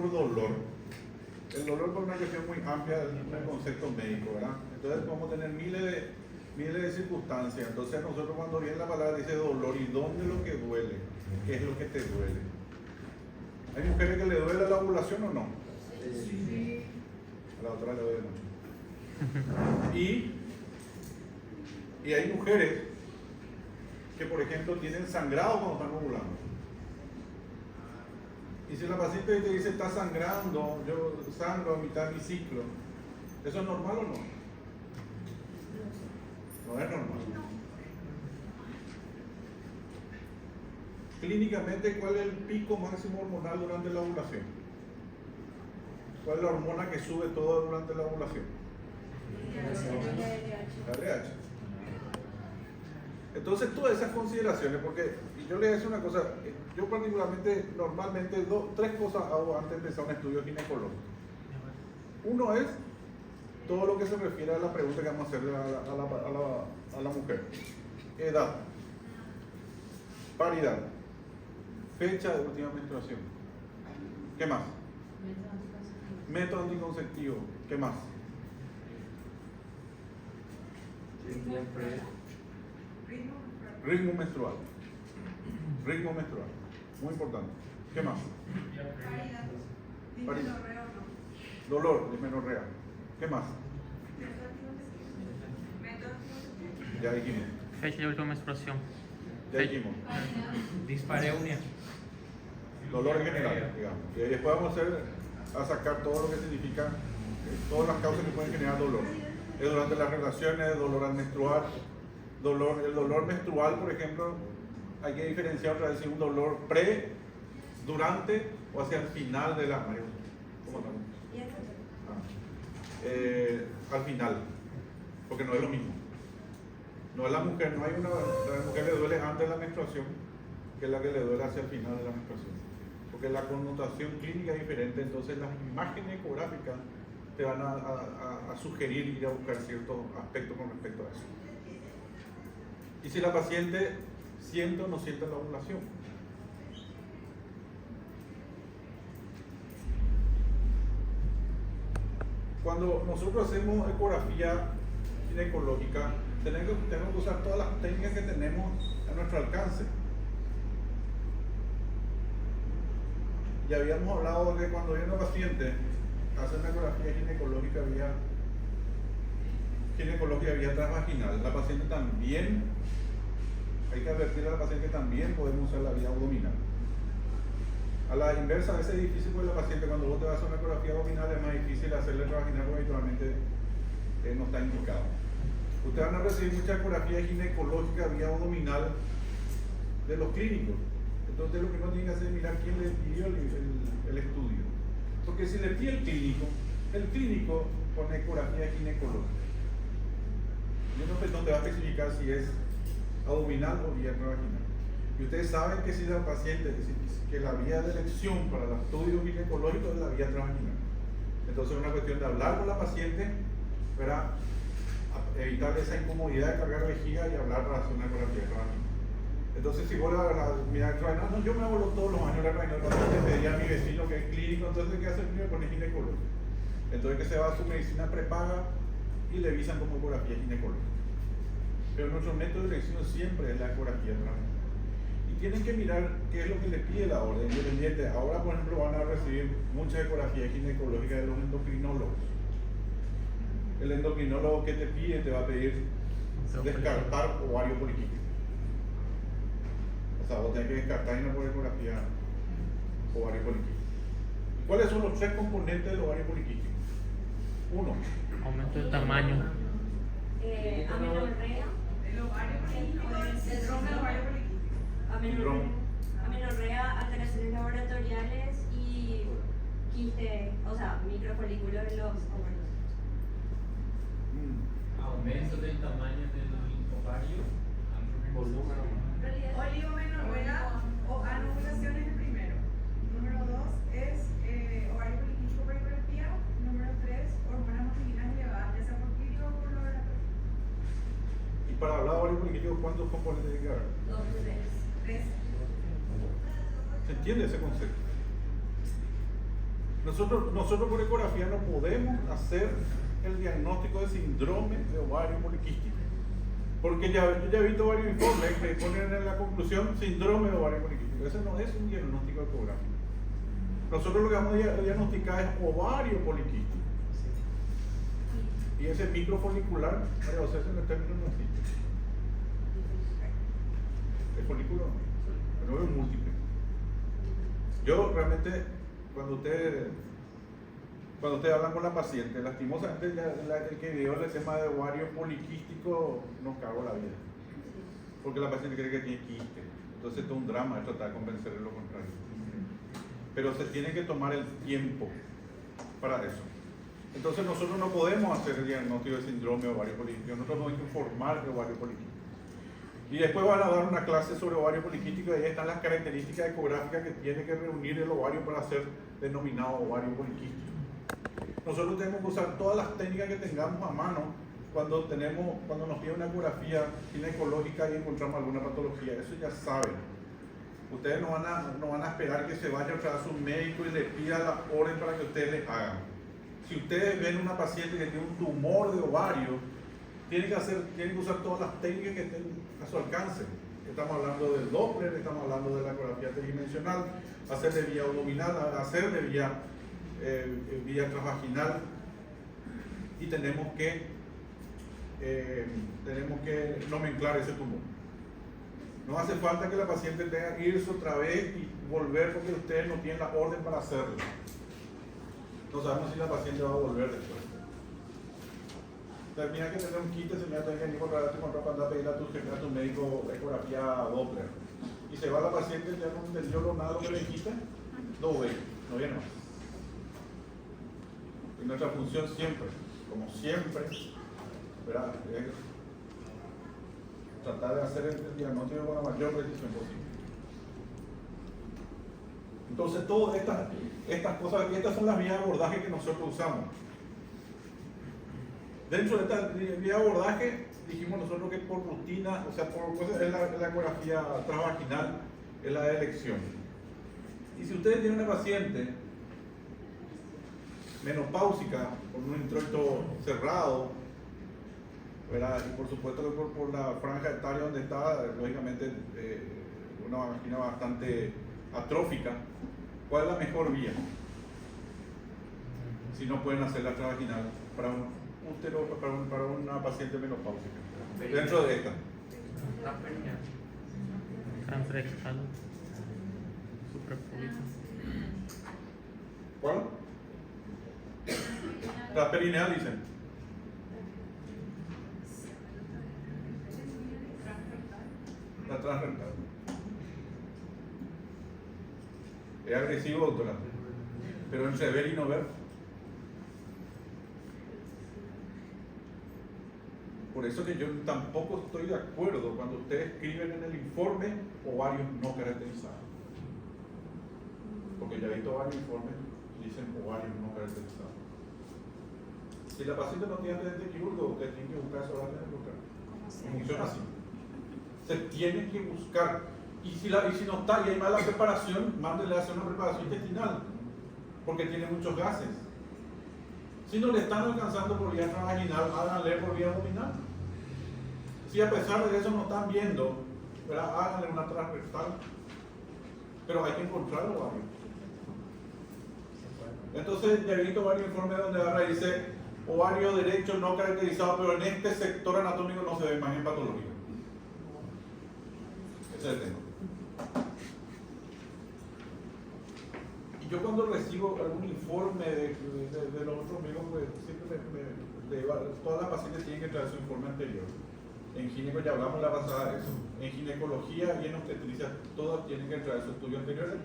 dolor. El dolor por una cuestión muy amplia del concepto médico, ¿verdad? Entonces podemos tener miles de circunstancias. Entonces nosotros cuando viene la palabra dice dolor, ¿y dónde es lo que duele? ¿Qué es lo que te duele? ¿Hay mujeres que le duele la ovulación o no? Sí. A la otra le duele mucho. Y hay mujeres que, por ejemplo, tienen sangrado cuando están ovulando. Y si la paciente te dice, está sangrando, yo sangro a mitad de mi ciclo, ¿eso es normal o no? No es normal. Clínicamente, ¿cuál es el pico máximo hormonal durante la ovulación? ¿Cuál es la hormona que sube todo durante la ovulación? La RH. Entonces, todas esas consideraciones, porque yo le voy a decir una cosa, yo particularmente, normalmente, tres cosas hago antes de empezar un estudio ginecológico. Uno es todo lo que se refiere a la pregunta que vamos a hacerle a la mujer. Edad, paridad, fecha de última menstruación. ¿Qué más? Método anticonceptivo. ¿Qué más? Ritmo menstrual. Ritmo menstrual. Muy importante. ¿Qué más? Paridad. Dolor, dismenorrea. ¿Qué más? Ya dijimos. Fecha de última menstruación. Ya dijimos. Dispareunia. Dolor en general, digamos. Y después vamos a sacar todo lo que significa, todas las causas que pueden generar dolor. Es durante las relaciones, dolor al menstruar. El dolor menstrual, por ejemplo, hay que diferenciar otra vez si un dolor pre, durante o hacia el final de la menstruación. ¿Cómo estamos? Al final, porque no es lo mismo. No es la mujer, no hay una, la mujer le duele antes de la menstruación que es la que le duele hacia el final de la menstruación. Porque la connotación clínica es diferente, entonces las imágenes ecográficas te van a sugerir ir a buscar ciertos aspectos con respecto a eso. Y si la paciente siente o no siente la ovulación. Cuando nosotros hacemos ecografía ginecológica, tenemos que usar todas las técnicas que tenemos a nuestro alcance. Ya habíamos hablado de cuando viene una paciente a hacer una ecografía ginecológica vía transvaginal, la paciente también, hay que advertir a la paciente que también podemos usar la vía abdominal. A la inversa, a veces es difícil porque la paciente, cuando vos te vas a hacer una ecografía abdominal, es más difícil hacerle transvaginal porque habitualmente no está indicado. Ustedes van a recibir mucha ecografía ginecológica vía abdominal de los clínicos. Entonces lo que uno tiene que hacer es mirar quién le pidió el estudio. Porque si le pide el clínico pone ecografía ginecológica. Y uno pues no te va a especificar si es abdominal o vía transvaginal. Y ustedes saben que si la paciente, que la vía de elección para el estudio ginecológico es la vía transvaginal. Entonces es una cuestión de hablar con la paciente para evitar esa incomodidad de cargar vejiga y hablar relacionada con la vía transvaginal. Entonces si vos miras no, yo me hago todos los años la transvaginal, le pedí a mi vecino que es clínico, entonces ¿qué hace el primero? Pone ginecológico. Entonces que se va a su medicina prepaga y le avisan como ecografía ginecológica. Pero nuestro método de elección siempre es la ecografía transvaginal. Y tienen que mirar qué es lo que le pide la orden independiente. Ahora, por ejemplo, van a recibir mucha ecografía ginecológica de los endocrinólogos. El endocrinólogo que te pide te va a pedir descartar ovario poliquístico. O sea, vos tenés que descartar una ecografía ovario poliquístico. ¿Cuáles son los tres componentes del ovario poliquístico? Uno. Aumento de tamaño. Amenorrea. El ovario poliquístico, el síndrome del ovario poliquístico. Amenorrea, alteraciones laboratoriales y quiste, o sea, microfolículos en los ovarios. Aumento del tamaño del ovario, volumen. Oligomenorrea o anovulación es el primero. Número 2 es ovario poliquístico por ecografía. Número 3, hormonas masculinas elevadas, ya sea por clínico o por laboratorio. Y para hablar de ovario poliquístico, ¿cuántos componentes tiene que haber? 3. ¿Se entiende ese concepto? Nosotros por ecografía no podemos hacer el diagnóstico de síndrome de ovario poliquístico. Porque yo ya he visto varios informes que ponen en la conclusión síndrome de ovario poliquístico. Ese no es un diagnóstico ecográfico. Nosotros lo que vamos a diagnosticar es ovario poliquístico. Y ese microfolicular, María José, ese en el término no existe. El folículo no es múltiple. Yo realmente, cuando ustedes hablan con la paciente, lastimosamente el que dio el tema de ovario poliquístico nos cagó la vida. Porque la paciente cree que tiene quiste. Entonces es todo un drama tratar de convencerle lo contrario. Pero se tiene que tomar el tiempo para eso. Entonces nosotros no podemos hacer el diagnóstico de síndrome de ovario poliquístico, nosotros tenemos que informar de ovario poliquístico. Y después van a dar una clase sobre ovario poliquístico y ahí están las características ecográficas que tiene que reunir el ovario para ser denominado ovario poliquístico. Nosotros tenemos que usar todas las técnicas que tengamos a mano cuando nos piden una ecografía ginecológica y encontramos alguna patología. Eso ya saben. Ustedes no van a esperar que se vaya a su médico y le pida la orden para que ustedes les hagan. Si ustedes ven una paciente que tiene un tumor de ovario, tienen que usar todas las técnicas que estén a su alcance. Estamos hablando del Doppler, estamos hablando de la ecografía tridimensional, hacer de vía abdominal, hacer de vía transvaginal, y tenemos que nomenclar ese tumor. No hace falta que la paciente tenga que irse otra vez y volver porque ustedes no tienen la orden para hacerlo. No sabemos si la paciente va a volver después. Termina que tener un kit, señora, tenés que venir otra vez cuando anda a pedir a tu médico ecografía Doppler. Y se va la paciente, ya no entendió nada lo que le dijiste, no viene más. Y nuestra función siempre, como siempre, ¿verdad?, es tratar de hacer el diagnóstico con la mayor precisión posible. Entonces, todas estas cosas, estas son las vías de abordaje que nosotros usamos. Dentro de esta vía de abordaje, dijimos nosotros que por rutina, o sea, es la ecografía transvaginal, es la de elección. Y si ustedes tienen una paciente menopáusica, con un introito cerrado, ¿verdad?, y por supuesto que por la franja etaria donde está, lógicamente una vagina bastante atrófica, ¿cuál es la mejor vía? Si no pueden hacer la transvaginal para una paciente menopáusica. Dentro de esta. Transrectal. Suprapúbico. ¿Cuál? La perineal, dicen. La transrectal. Es agresivo, doctora. Pero entre ver y no ver. Por eso que yo tampoco estoy de acuerdo cuando ustedes escriben en el informe ovarios no caracterizados. Porque ya he visto varios informes que dicen ovarios no caracterizados. Si la paciente no tiene antecedente quirúrgico, ustedes tienen que buscar esos ovarios en el lugar. No funciona así. Se tiene que buscar. Y si no está y hay mala preparación, mándele a hacer una preparación intestinal. Porque tiene muchos gases. Si no le están alcanzando por vía transvaginal, háganle por vía abdominal. Si a pesar de eso no están viendo, ¿verdad?, háganle una transrectal. Pero hay que encontrar el ovario. Entonces, ya he visto varios informes donde agarra y dice ovario derecho no caracterizado, pero en este sector anatómico no se ve imagen patológica. Ese es el tema. Y yo cuando recibo algún informe de los otros amigos, pues siempre todas las pacientes tienen que traer su informe anterior. En gineco ya hablamos la pasada de eso. En ginecología y en obstetricia todas tienen que traer su estudio anterior,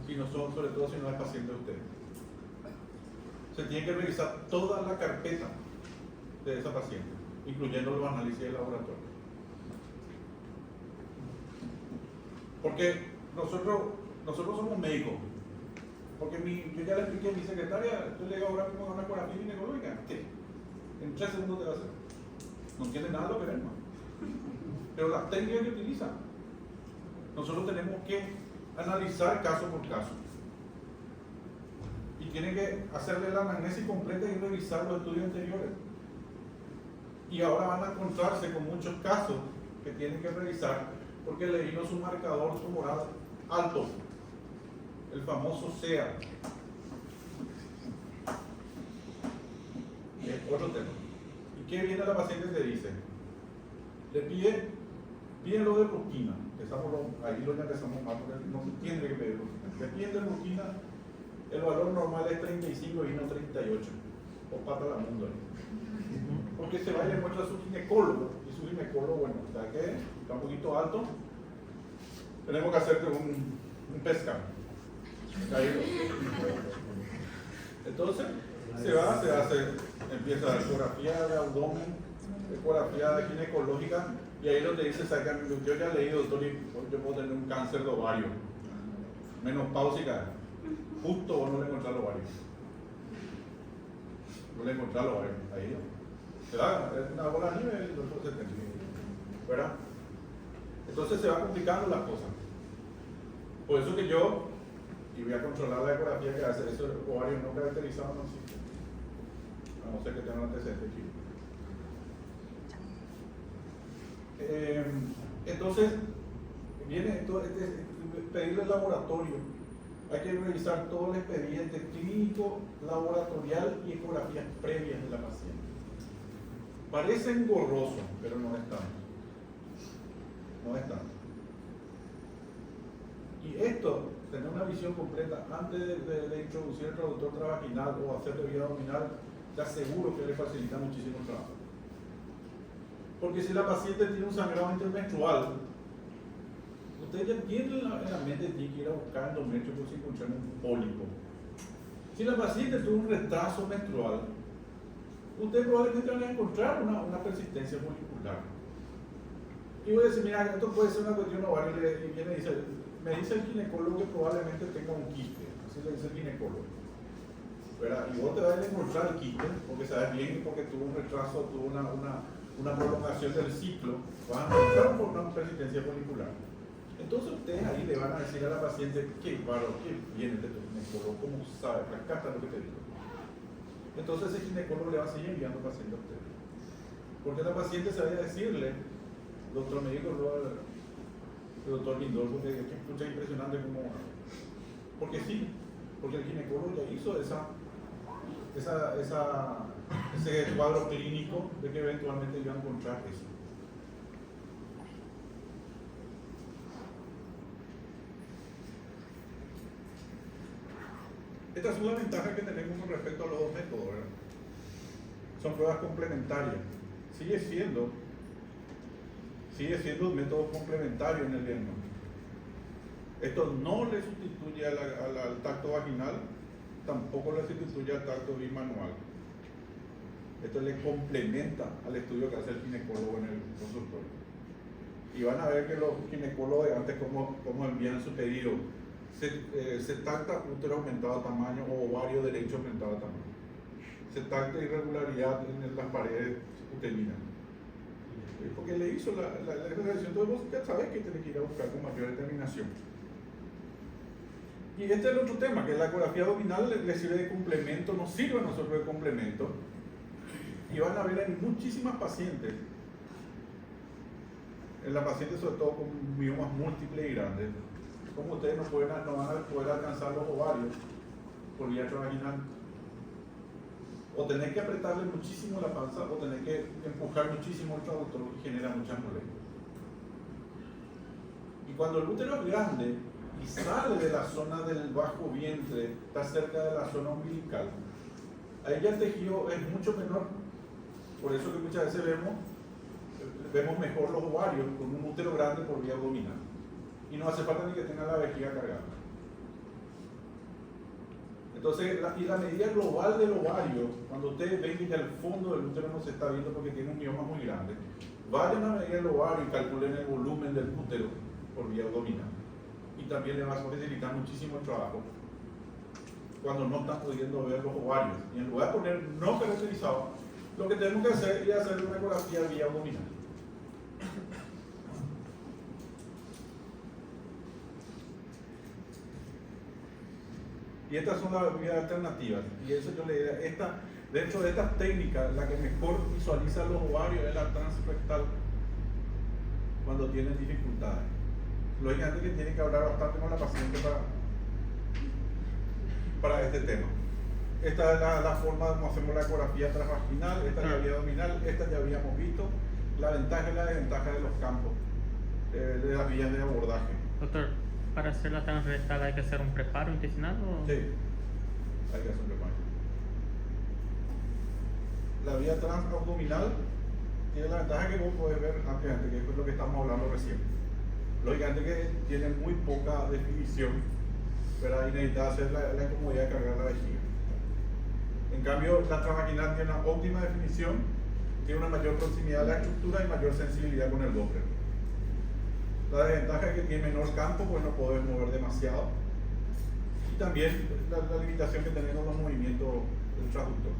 si no son, sobre todo si no es paciente de ustedes. Se tiene que revisar toda la carpeta de esa paciente, incluyendo los análisis de laboratorio. Porque nosotros somos médicos. Porque yo ya le expliqué a mi secretaria, yo le digo ahora mismo a una ecografía ginecológica, ¿qué? En 3 segundos te va a hacer. No entiende nada lo que vemos. Pero las técnicas que utilizan, nosotros tenemos que analizar caso por caso. Y tienen que hacerle la anamnesis completa y revisar los estudios anteriores. Y ahora van a encontrarse con muchos casos que tienen que revisar porque le vino su marcador tumoral alto, el famoso CEA. Es otro tema. ¿Y qué viene la paciente y te dice? Le piden lo de rutina. Ahí lo ya empezamos mal porque no se tiene que pedir rutina. Le piden de rutina, el valor normal es 35 y no 38. O pata la mundo ahí. Porque se va y le muestra a su ginecólogo. Y su ginecólogo, bueno, está que está un poquito alto. Tenemos que hacerte un pesca. Entonces, se hace, empieza la ecografía de abdomen, ecografía de ginecológica, y ahí donde dice, yo ya he leído, doctor, yo puedo tener un cáncer de ovario, menopáusica, justo vos no le encontrás el ovario. No le encontrás el ovario, ahí se da una bola de nieve, ¿verdad? Entonces se va complicando las cosas. Por eso que yo, y voy a controlar la ecografía que hace, esos ovarios no caracterizados no existen. A no ser que tengan un antecedente aquí. Entonces, viene pedirle al laboratorio. Hay que revisar todo el expediente clínico, laboratorial y ecografías previas de la paciente. Parece engorroso, pero no es tanto. No es tanto. Y esto, tener una visión completa antes de introducir el traductor transvaginal o hacerle vía abdominal, te aseguro que le facilita muchísimo el trabajo. Porque si la paciente tiene un sangrado intermenstrual, usted ya tiene en la mente que ir a buscar endometrio por si encuentran un pólipo. Si la paciente tuvo un retraso menstrual, usted probablemente va a encontrar una persistencia folicular. Y voy a decir, mira, esto puede ser una cuestión ovario, y viene y dice, me dice el ginecólogo que probablemente tenga un quiste, así le dice el ginecólogo. ¿Verdad? Y vos te vas a encontrar el quiste, porque sabes bien, porque tuvo un retraso, tuvo una prolongación del ciclo, vas a encontrar una persistencia folicular. Entonces ustedes ahí le van a decir a la paciente, qué bárbaro, qué viene de tu ginecólogo, cómo sabe, acá está lo que te digo. Entonces el ginecólogo le va a seguir enviando paciente a usted. Porque la paciente se vaya a decirle, doctor, me dijo el doctor Lindor, porque es que escucha impresionante como. Porque sí, porque el ginecólogo ya hizo ese cuadro clínico de que eventualmente iba a encontrar eso. Estas son las ventajas que tenemos con respecto a los dos métodos, ¿verdad? Son pruebas complementarias. Sigue siendo un método complementario en el diagnóstico. Esto no le sustituye al tacto vaginal, tampoco le sustituye al tacto bimanual. Esto le complementa al estudio que hace el ginecólogo en el consultorio. Y van a ver que los ginecólogos de antes, cómo envían su pedido. Se tacta útero aumentado de tamaño o ovario derecho aumentado de tamaño. Se tacta irregularidad en las paredes uterinas. Porque le hizo la evaluación, entonces vos ya sabes que tenés que ir a buscar con mayor determinación. Y este es el otro tema, que la ecografía abdominal le sirve de complemento, nos sirve a nosotros de complemento. Y van a ver en muchísimas pacientes, en la paciente sobre todo con miomas múltiples y grandes, como ustedes no van a poder alcanzar los ovarios por vía transvaginal. O tenés que apretarle muchísimo la panza o tenés que empujar muchísimo el traductor y genera muchas molestias. Y cuando el útero es grande y sale de la zona del bajo vientre, está cerca de la zona umbilical, ahí ya el tejido es mucho menor. Por eso que muchas veces vemos mejor los ovarios con un útero grande por vía abdominal. Y no hace falta ni que tenga la vejiga cargada. Entonces, la medida global del ovario, cuando ustedes ven que ya el fondo del útero no se está viendo porque tiene un mioma muy grande, vayan a medir el ovario y calculen el volumen del útero por vía abdominal. Y también le va a facilitar muchísimo el trabajo cuando no están pudiendo ver los ovarios. Y en lugar de poner no caracterizado, lo que tenemos que hacer es hacer una ecografía vía abdominal. Y estas son las vías alternativas. Y eso yo le diría, dentro de estas técnicas, la que mejor visualiza los ovarios es la transrectal cuando tienen dificultades. Lógicamente que tienen que hablar bastante con la paciente para este tema. Esta es la forma como hacemos la ecografía transvaginal, esta es la vía abdominal, esta ya habíamos visto, la ventaja y la desventaja de los campos, de las vías de abordaje. Doctor, para hacer la transrectal hay que hacer un preparo intestinal o... Sí, hay que hacer un preparo. La vía transabdominal tiene la ventaja que vos podés ver ampliamente, que es lo que estamos hablando recién. Lógicamente que tiene muy poca definición, pero ahí necesita hacer la incomodidad de cargar la vejiga. En cambio, la transvaginal tiene una óptima definición, tiene una mayor proximidad a la estructura y mayor sensibilidad con el Doppler. La desventaja es que tiene menor campo, pues no podés mover demasiado. Y también la limitación que tenemos los movimientos del transductor.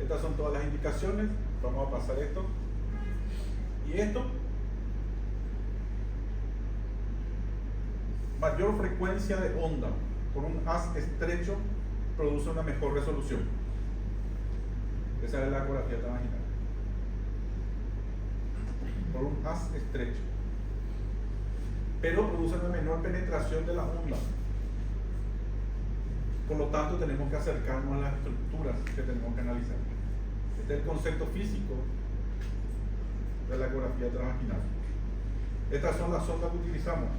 Estas son todas las indicaciones. Vamos a pasar esto. Y esto, mayor frecuencia de onda con un haz estrecho produce una mejor resolución. Esa es la ecografía transvaginal. Por un haz estrecho. Pero produce una menor penetración de la onda. Por lo tanto, tenemos que acercarnos a las estructuras que tenemos que analizar. Este es el concepto físico de la ecografía transvaginal. Estas son las sondas que utilizamos.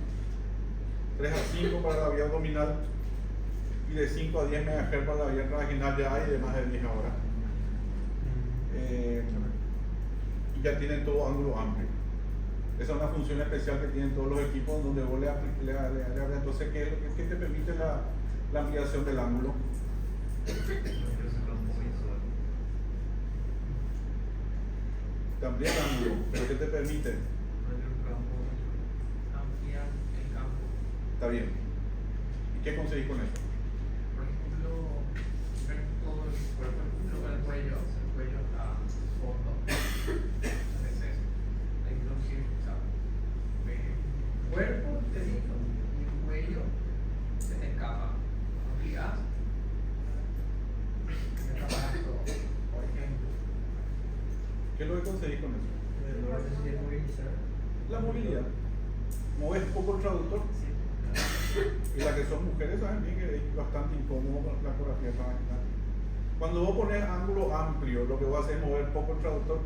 3 a 5 para la vía abdominal y de 5 a 10 MHz para la vía transvaginal, ya hay de más de 10 ahora. Y ya tienen todo ángulo amplio. Esa es una función especial que tienen todos los equipos donde vos le entonces, ¿qué te permite la ampliación del ángulo? Ampliar el ángulo, pero ¿qué te permite? Ampliar el campo. Está bien. ¿Y qué conseguís con eso? Por ejemplo, ver todo el cuerpo, el cuello está fondo. Entonces, hay que cuerpo, te digo, y el cuello se te escapa. No digas, te escapas todo, por ejemplo. ¿Qué es lo que conseguís con eso? La movilidad. Moves un poco el traductor. Y las que son mujeres saben bien que es bastante incómodo la ecografía transvaginal. Cuando vos pones ángulo amplio, lo que vas a hacer es mover poco el traductor,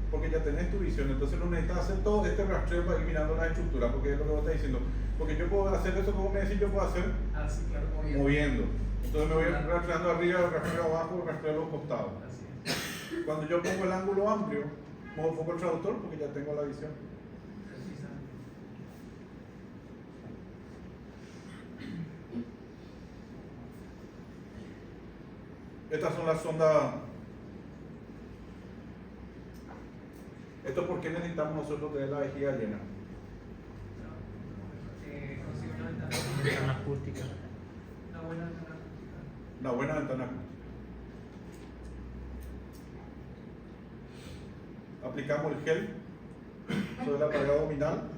porque ya tenés tu visión, entonces no necesitas hacer todo este rastreo para ir mirando la estructura, porque es lo que vos estás diciendo. Porque yo puedo hacer eso, como me decís, yo puedo hacer Así, claro, moviendo. Entonces me voy rastreando arriba, rastreo abajo, rastreo los costados. Así es. Cuando yo pongo el ángulo amplio, muevo un poco el traductor porque ya tengo la visión. Precisamente. Estas son las sondas. ¿Esto es por qué necesitamos nosotros tener la vejiga llena? Consigo una ventana. Ventana acústica. Una buena ventana acústica. Una buena ventana acústica. Aplicamos el gel sobre la pared abdominal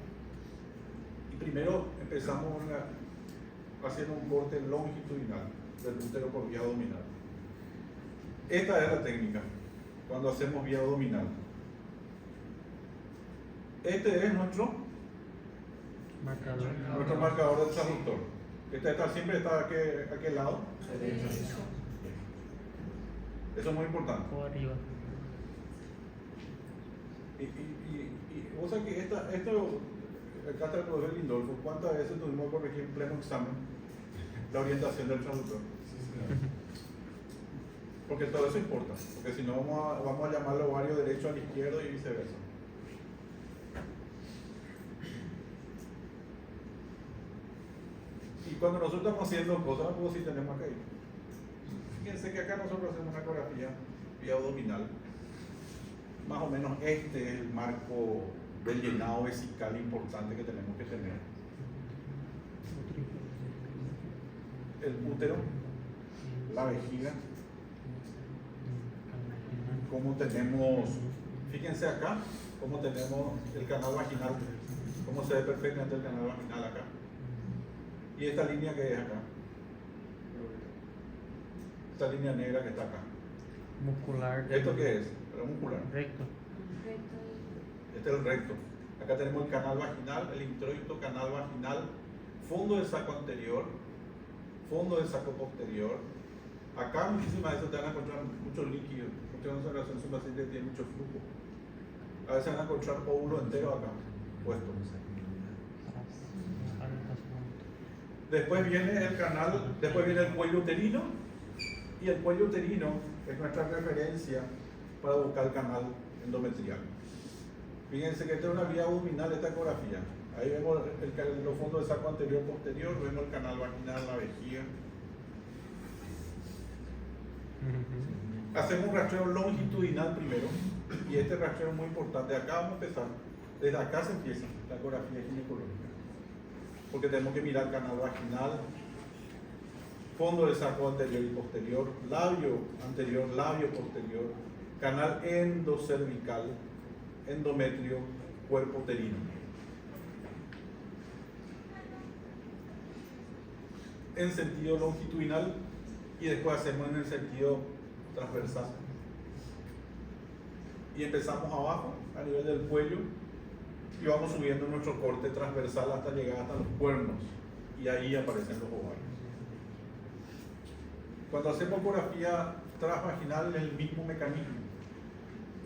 y primero empezamos haciendo un corte longitudinal del útero por vía abdominal. Esta es la técnica cuando hacemos vía abdominal. Este es nuestro marcador del transductor. Este siempre está a aquel lado. Eso es muy importante. O arriba. Y vos sabés que esto, acá está el profesor Lindolfo, ¿cuántas veces tuvimos que corregir en pleno examen la orientación del traductor? Porque todo eso importa, porque si no vamos a llamarlo ovario derecho al izquierdo y viceversa. Y cuando nosotros estamos haciendo cosas, como si tenemos acá. Fíjense que acá nosotros hacemos una ecografía vía abdominal. Más o menos este es el marco del llenado vesical importante que tenemos que tener. El útero, la vejiga, cómo tenemos, fíjense acá, cómo tenemos el canal vaginal, cómo se ve perfectamente el canal vaginal acá. Y esta línea que es acá. esta línea negra que está acá. Muscular. ¿Esto qué es? Muscular. Recto. Este es el recto. Acá tenemos el canal vaginal, el introito, canal vaginal, fondo del saco anterior, fondo del saco posterior. Acá muchísimas veces te van a encontrar mucho líquido. Muchas veces en su paciente tiene mucho flujo. A veces van a encontrar óvulo entero acá, puesto. Después viene el canal, después viene el cuello uterino. Y el cuello uterino es nuestra referencia para buscar el canal endometrial. Fíjense que esta es una vía abdominal, esta ecografía. Ahí vemos los fondos del saco anterior posterior, vemos el canal vaginal, la vejiga. Hacemos un rastreo longitudinal primero, y este rastreo es muy importante. Acá vamos a empezar, desde acá se empieza la ecografía ginecológica, porque tenemos que mirar canal vaginal, fondo del saco anterior y posterior, labio anterior, labio posterior, canal endocervical, endometrio, cuerpo uterino. En sentido longitudinal, y después hacemos en el sentido transversal. Y empezamos abajo, a nivel del cuello, y vamos subiendo nuestro corte transversal hasta llegar hasta los cuernos, y ahí aparecen los ovarios. Cuando hacemos ecografía transvaginal es el mismo mecanismo.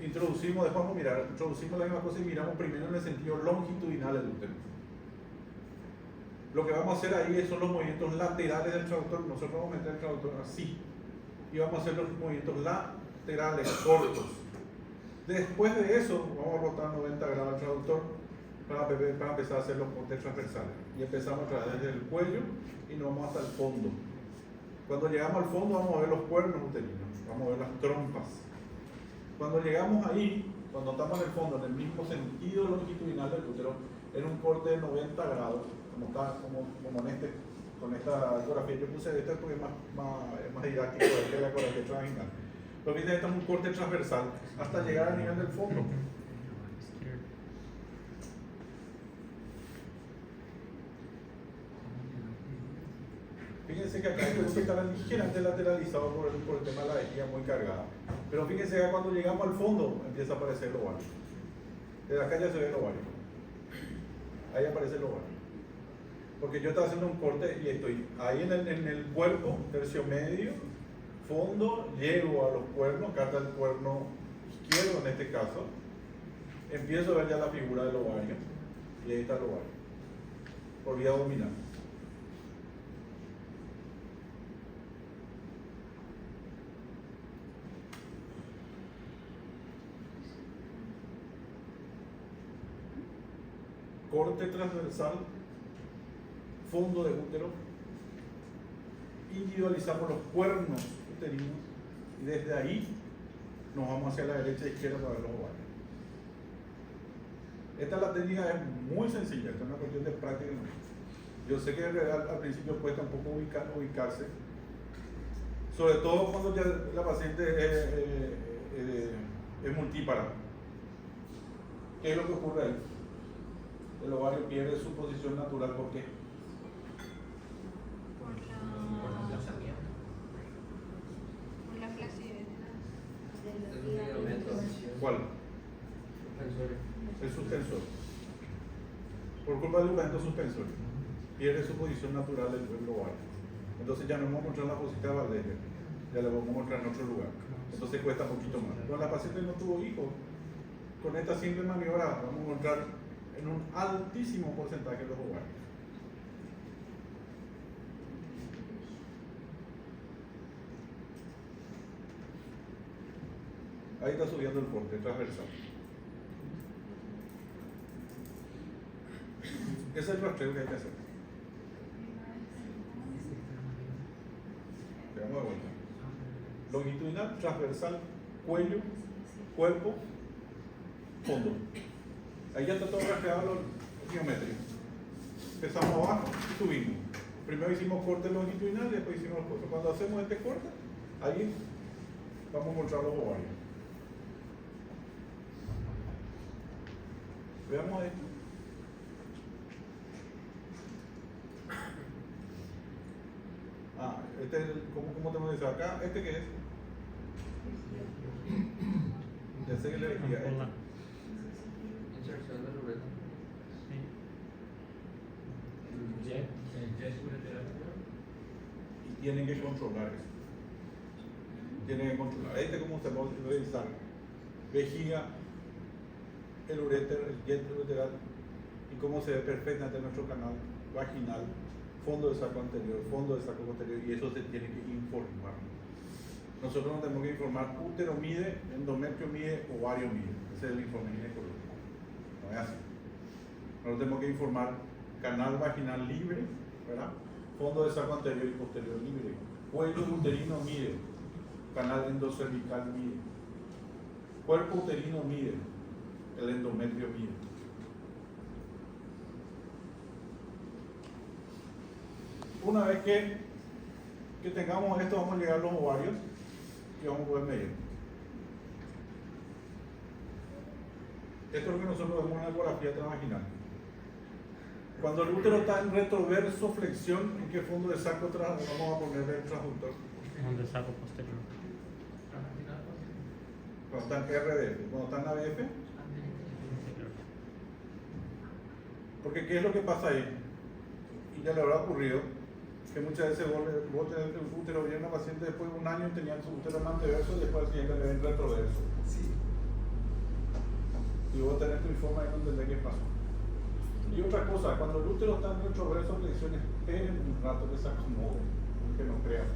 Introducimos, después vamos a mirar, introducimos la misma cosa y miramos primero en el sentido longitudinal del útero. Lo que vamos a hacer ahí son los movimientos laterales del traductor. Nosotros vamos a meter el traductor así y vamos a hacer los movimientos laterales cortos. Después de eso vamos a rotar 90 grados el traductor para empezar a hacer los cortes transversales. Y empezamos a través desde el cuello y nos vamos hasta el fondo. Cuando llegamos al fondo vamos a ver los cuernos uterinos, vamos a ver las trompas. Cuando llegamos ahí, cuando estamos en el fondo, en el mismo sentido longitudinal del útero, en un corte de 90 grados, como con esta ecografía, yo puse esta porque es más didáctico de la ecografía transvaginal. Lo que dice, este es un corte transversal hasta llegar al nivel del fondo. Fíjense que acá hay que estar ligeramente lateralizado por el tema de la vejiga muy cargada. Pero fíjense que cuando llegamos al fondo empieza a aparecer el ovario. Desde acá ya se ve el ovario. Ahí aparece el ovario. Porque yo estaba haciendo un corte y estoy ahí en el cuerpo, tercio medio, fondo, llego a los cuernos, acá está el cuerno izquierdo en este caso. Empiezo a ver ya la figura del ovario. Y ahí está el ovario. Por vía abdominal. Corte transversal, fondo de útero, individualizamos los cuernos uterinos y desde ahí nos vamos hacia la derecha e izquierda para ver los ovarios. La técnica es muy sencilla, es una cuestión de práctica. Yo sé que al principio cuesta un poco ubicarse, sobre todo cuando ya la paciente es multípara. ¿Qué es lo que ocurre ahí? El ovario pierde su posición natural. ¿Por qué? Por la flacidez de la... ¿Cuál? El suspensor. Por culpa del ligamento suspensorio pierde su posición natural del ovario. Entonces ya no vamos a encontrar la posición de Valderia, ya la vamos a encontrar en otro lugar. Entonces cuesta un poquito más. Cuando la paciente no tuvo hijos, con esta simple maniobra vamos a encontrar en un altísimo porcentaje los ovarios. Ahí está subiendo el corte transversal. Ese es el rastreo que hay que hacer. Veamos de vuelta. Longitudinal, transversal, cuello, cuerpo, fondo. Ahí ya está todo rastreado los geométricos. Empezamos abajo y subimos. Primero hicimos corte longitudinal y después hicimos los cortes. Cuando hacemos este corte, ahí vamos a encontrar los ovarios. Veamos esto. Este es ¿cómo tenemos que decir acá? ¿Este qué es? Ya sé que le vejiga. Ampola. Inserción de ruleta. Sí. El jet ureteral. Y tienen que controlar eso. Tienen que controlar. Este como se puede revisar. Vejiga, el uréter, el jet ureteral y cómo se ve perfectamente nuestro canal vaginal, fondo de saco anterior, fondo de saco posterior, y eso se tiene que informar. Nosotros nos tenemos que informar: útero mide, endometrio mide, ovario mide. Ese es el informe ginecológico. No es así. Nosotros tenemos que informar canal vaginal libre, ¿verdad? Fondo de saco anterior y posterior libre. Cuello uterino mide, canal endocervical mide. Cuerpo uterino mide, el endometrio mide. Una vez que tengamos esto, vamos a llegar a los ovarios y vamos a poder medir. Esto es lo que nosotros vemos en la ecografía transvaginal. Cuando el útero está en retroverso flexión, ¿en qué fondo de saco vamos a poner el transductor? Donde saco posterior. Cuando está en RDF, cuando está en ABF. Posterior. Porque ¿qué es lo que pasa ahí? Y ya le habrá ocurrido que muchas veces vos tenés el útero, viene una paciente después de un año y tenían su útero en anteverso y después al siguiente le ven retroverso. Sí. Y vos tenés tu informe ahí donde entendés qué pasó. Y otra cosa, cuando el útero está en retroverso flexión, esperen un rato que se acomode, que no crean.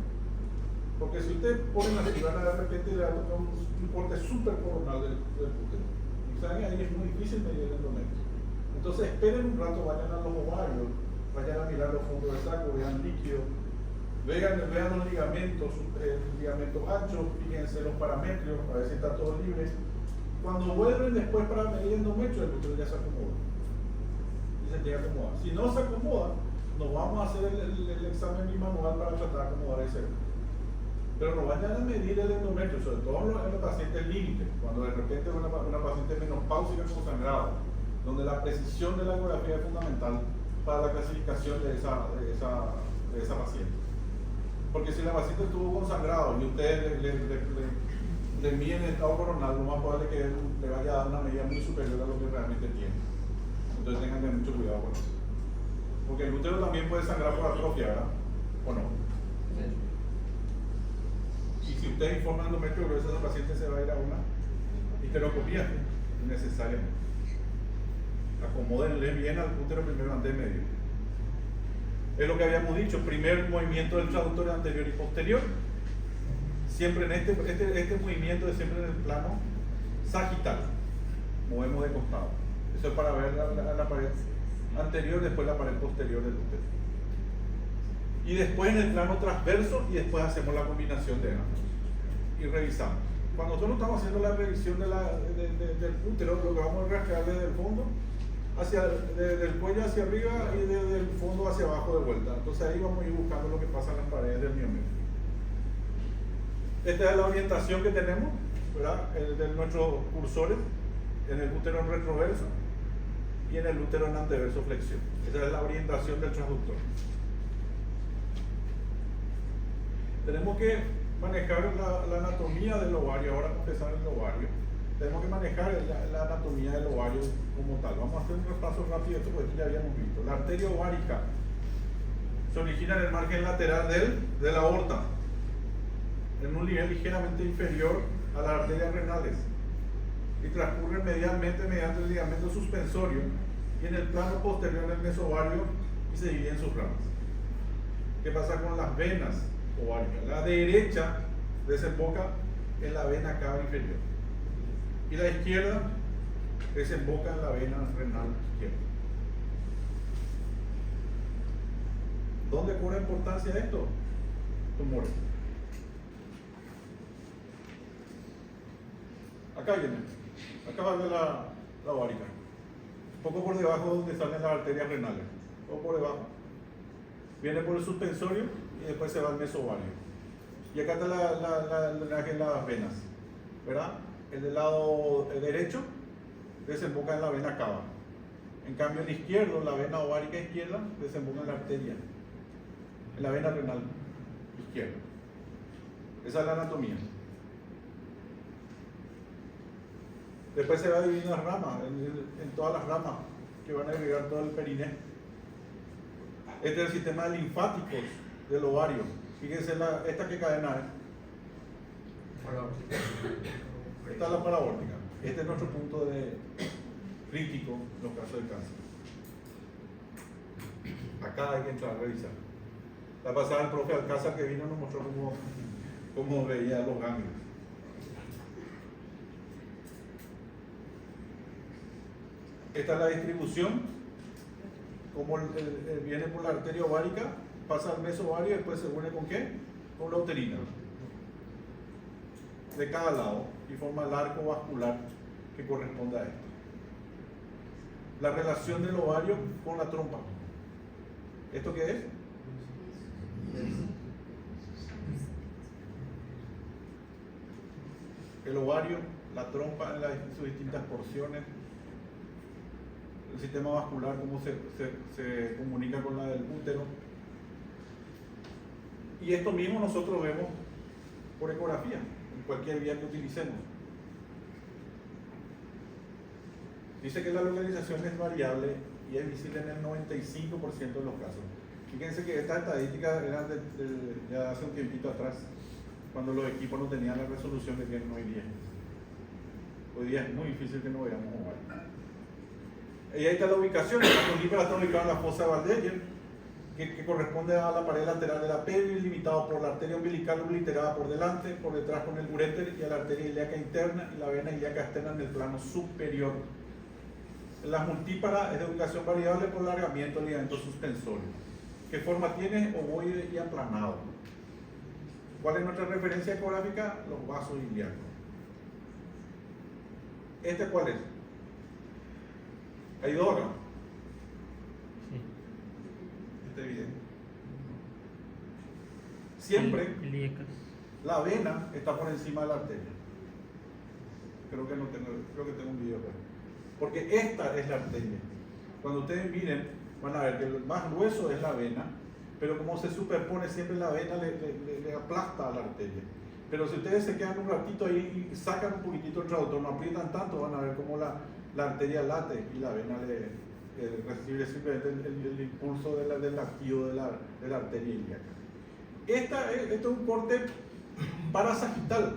Porque si ustedes ponen así, van a de repente le va a tocar un corte súper coronal del útero. Y saben, ahí es muy difícil medir el endometrio. Entonces esperen un rato, vayan a los ovarios, vayan a mirar los fondos de saco, vean líquido, vean los ligamentos, ligamentos anchos, fíjense los parametrios, a ver si está todo libre. Cuando vuelven después para medir el endometrio, el útero ya se acomoda. Y se llega a acomodar. Si no se acomoda, nos vamos a hacer el examen bimanual para tratar de acomodar ese. Pero no vayan a medir el endometrio, sobre todo en los pacientes límites, cuando de repente una paciente menopáusica con sangrado, donde la precisión de la ecografía es fundamental para la clasificación de esa paciente. Porque si la paciente estuvo con sangrado y ustedes le miden el estado coronal, lo más probable es que le vaya a dar una medida muy superior a lo que realmente tiene. Entonces tengan que tener mucho cuidado con eso. Porque el útero también puede sangrar por atrofia, ¿verdad? ¿O no? Y si ustedes informan endometrio grueso, esa paciente se va a ir a una histerocopía innecesariamente. Acomódenle bien al útero primero antes de medir. Es lo que habíamos dicho: primer movimiento del traductor anterior y posterior. Siempre en este movimiento es siempre en el plano sagital. Movemos de costado. Eso es para ver la pared anterior, después la pared posterior del útero. Y después en el plano transverso, y después hacemos la combinación de ambos. Y revisamos. Cuando nosotros estamos haciendo la revisión del útero, lo que vamos a rastrear desde el fondo, desde el cuello hacia arriba y desde el fondo hacia abajo de vuelta. Entonces ahí vamos a ir buscando lo que pasa en las paredes del miometrio. Esta es la orientación que tenemos, ¿verdad? De nuestros cursores en el útero en retroverso y en el útero en anteverso flexión. Esa es la orientación del transductor. Tenemos que manejar la anatomía del ovario. Ahora vamos a empezar el ovario. Tenemos que manejar la anatomía del ovario como tal. Vamos a hacer un repaso rápido de esto porque ya habíamos visto. La arteria ovárica se origina en el margen lateral de la aorta, en un nivel ligeramente inferior a las arterias renales, y transcurre mediante el ligamento suspensorio y en el plano posterior del mesovario y se divide en sus ramas. ¿Qué pasa con las venas ováricas? La derecha desemboca en la vena cava inferior y la izquierda desemboca en la vena renal izquierda. ¿Dónde cobra importancia esto? Tumores. Acá viene, acá va la ovárica, un poco por debajo donde salen las arterias renales, o por debajo. Viene por el suspensorio y después se va al mesovario. Y acá está el drenaje de las venas, ¿verdad? El del lado derecho desemboca en la vena cava. En cambio el izquierdo, la vena ovárica izquierda, desemboca en la arteria, en la vena renal. izquierda. Esa es la anatomía. Después se va dividiendo en ramas, en todas las ramas que van a agregar todo el periné. Este es el sistema linfático del ovario. Fíjense esta que cadena es. Esta es la parabólica. Este es nuestro punto de crítico en los casos de cáncer. Acá hay que entrar a revisar. La pasada el profe Alcázar que vino nos mostró cómo veía los ganglios. Esta es la distribución, como viene por la arteria ovárica, pasa al mesovario y después se une con ¿qué? Con la uterina. De cada lado y forma el arco vascular que corresponde a esto. La relación del ovario con la trompa. ¿Esto qué es? El ovario, la trompa en sus distintas porciones, el sistema vascular, cómo se comunica con la del útero. Y esto mismo nosotros vemos por ecografía, en cualquier vía que utilicemos. Dice que la localización es variable y es visible en el 95% de los casos. Fíjense que estas estadísticas eran ya hace un tiempito atrás, cuando los equipos no tenían la resolución que tienen hoy día. Hoy día es muy difícil que no veamos ovario. Y ahí está la ubicación. La colípara está ubicada en la fosa de Waldeyer, que corresponde a la pared lateral de la pelvis, limitado por la arteria umbilical obliterada por delante, por detrás con el uréter y a la arteria ilíaca interna y la vena ilíaca externa en el plano superior. La multípara es de ubicación variable por alargamiento del ligamento suspensorio. ¿Qué forma tiene? Ovoide y aplanado. ¿Cuál es nuestra referencia ecográfica? Los vasos ilíacos. ¿Este cuál es? ¿Hay dos acá? Sí. Está evidente. Siempre Ilíacas. la vena está por encima de la arteria. Creo que tengo un video acá. Porque esta es la arteria. Cuando ustedes miren, van a ver que el más grueso es la vena, pero como se superpone siempre la vena le aplasta a la arteria. Pero si ustedes se quedan un ratito ahí y sacan un poquitito el traductor, no aprietan tanto, van a ver cómo la arteria late y la vena recibe simplemente el impulso del latido de la arteria ilíaca. Esto es un corte parasagital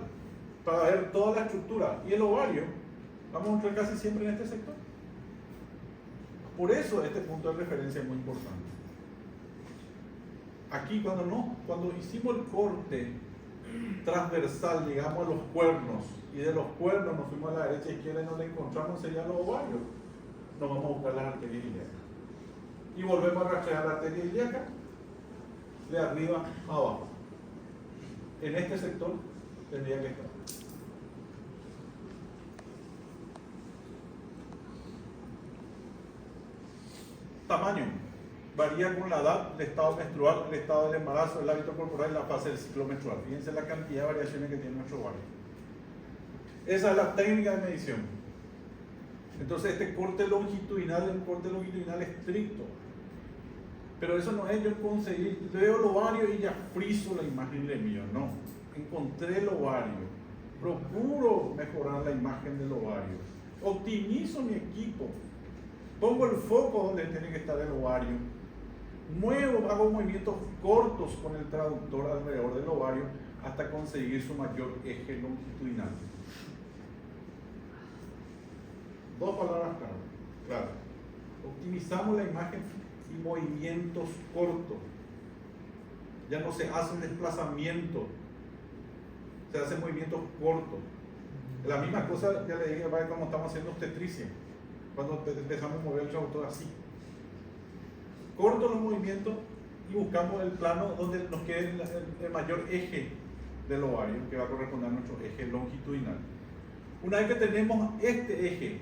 para ver toda la estructura. Y el ovario, vamos a entrar casi siempre en este sector. Por eso este punto de referencia es muy importante. Aquí cuando hicimos el corte transversal, llegamos a los cuernos, y de los cuernos nos fuimos a la derecha e izquierda y nos encontramos sería los ovarios, nos vamos a buscar las arterias ilíacas. Y volvemos a rastrear la arteria ilíaca de arriba a abajo. En este sector tendría que estar. Tamaño. Varía con la edad, el estado menstrual, el estado del embarazo, el hábito corporal y la fase del ciclo menstrual. Fíjense la cantidad de variaciones que tiene nuestro ovario. Esa es la técnica de medición. Entonces este corte longitudinal es un corte longitudinal estricto. Pero eso no es yo conseguir, veo el ovario y ya friso la imagen de mío. No, encontré el ovario, procuro mejorar la imagen del ovario, optimizo mi equipo, pongo el foco donde tiene que estar el ovario, hago movimientos cortos con el traductor alrededor del ovario hasta conseguir su mayor eje longitudinal. Dos palabras claras. Optimizamos la imagen y movimientos cortos. Ya no se hace un desplazamiento, se hacen movimientos cortos. La misma cosa, ya le dije, como estamos haciendo obstetricia, cuando empezamos a mover el traductor así. Corto los movimientos y buscamos el plano donde nos quede el mayor eje del ovario, que va a corresponder a nuestro eje longitudinal. Una vez que tenemos este eje,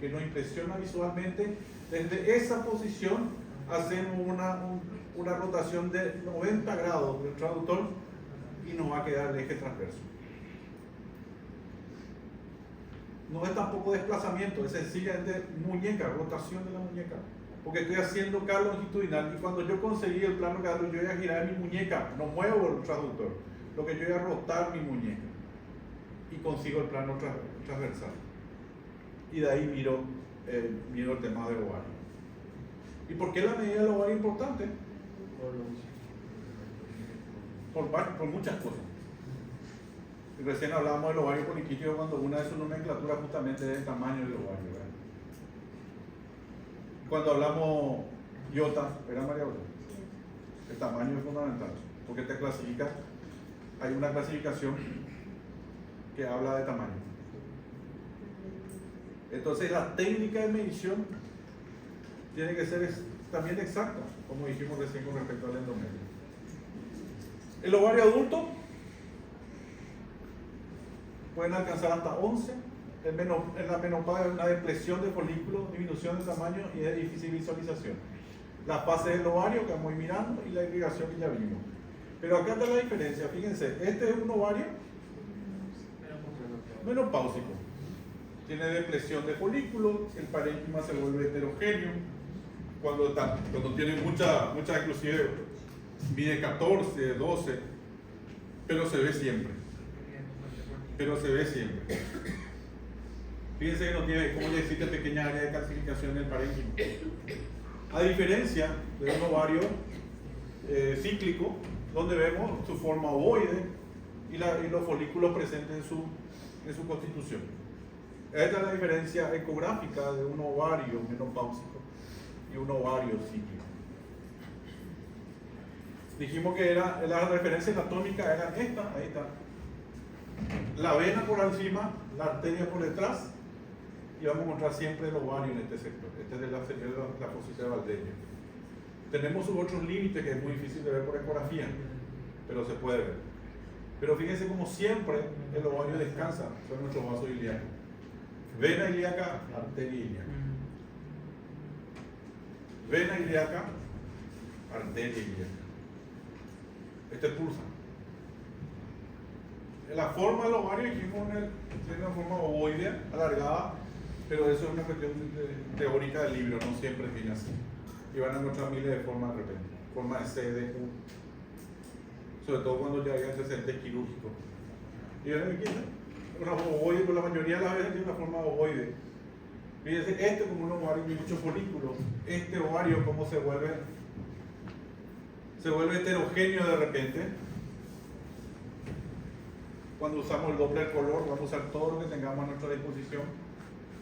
que nos impresiona visualmente, desde esa posición hacemos una rotación de 90 grados del traductor y nos va a quedar el eje transverso. No es tampoco desplazamiento, es sencillamente muñeca, rotación de la muñeca. porque estoy haciendo K longitudinal, y cuando yo conseguí el plano K, yo voy a girar mi muñeca, no muevo el transductor, lo que yo voy a rotar mi muñeca y consigo el plano transversal. Y de ahí miro el tema del ovario. ¿Y por qué la medida del ovario es importante? Por muchas cosas. Y recién hablábamos del ovario poliquístico cuando una de sus nomenclaturas justamente es el tamaño del ovario, ¿verdad? Cuando hablamos iota, ¿era María Aurea? El tamaño es fundamental, porque te clasifica, hay una clasificación que habla de tamaño. Entonces la técnica de medición tiene que ser también exacta, como dijimos recién con respecto al endometrio. El ovario adulto pueden alcanzar hasta 11. En la menopausia hay una depresión de folículos, disminución de tamaño y de difícil visualización. La fase del ovario que vamos mirando y la irrigación que ya vimos. Pero acá está la diferencia, fíjense, este es un ovario menopáusico. Tiene depresión de folículos, el parénquima se vuelve heterogéneo. Cuando tiene mucha inclusive mide 14, 12, pero se ve siempre. Fíjense que no tiene, como ya existe, pequeña área de calcificación en el parénquima. A diferencia de un ovario cíclico, donde vemos su forma ovoide y los folículos presentes en su constitución. Esta es la diferencia ecográfica de un ovario menopáusico y un ovario cíclico. Dijimos que las referencias anatómicas eran estas, ahí está. La vena por encima, la arteria por detrás, y vamos a encontrar siempre el ovario en este sector. Este es de la fosita de Valdeño. Tenemos sus otros límites que es muy difícil de ver por ecografía, pero se puede ver. Pero fíjense como siempre el ovario descansa sobre nuestros vasos ilíacos. Vena ilíaca, arteria ilíaca. Vena ilíaca, arteria ilíaca. Este pulsa. La forma del ovario dijimos tiene una forma ovoidea, alargada, pero eso es una cuestión teórica del libro, no siempre viene así. Y van a encontrar miles de formas de repente, forma de C, de U, sobre todo cuando ya hay antecedentes quirúrgicos. Y ven aquí, una ovoide, pero la mayoría de las veces tiene una forma ovoide. Fíjense, este como un ovario con muchos folículos, este ovario como se vuelve heterogéneo de repente. Cuando usamos el Doppler color, vamos a usar todo lo que tengamos a nuestra disposición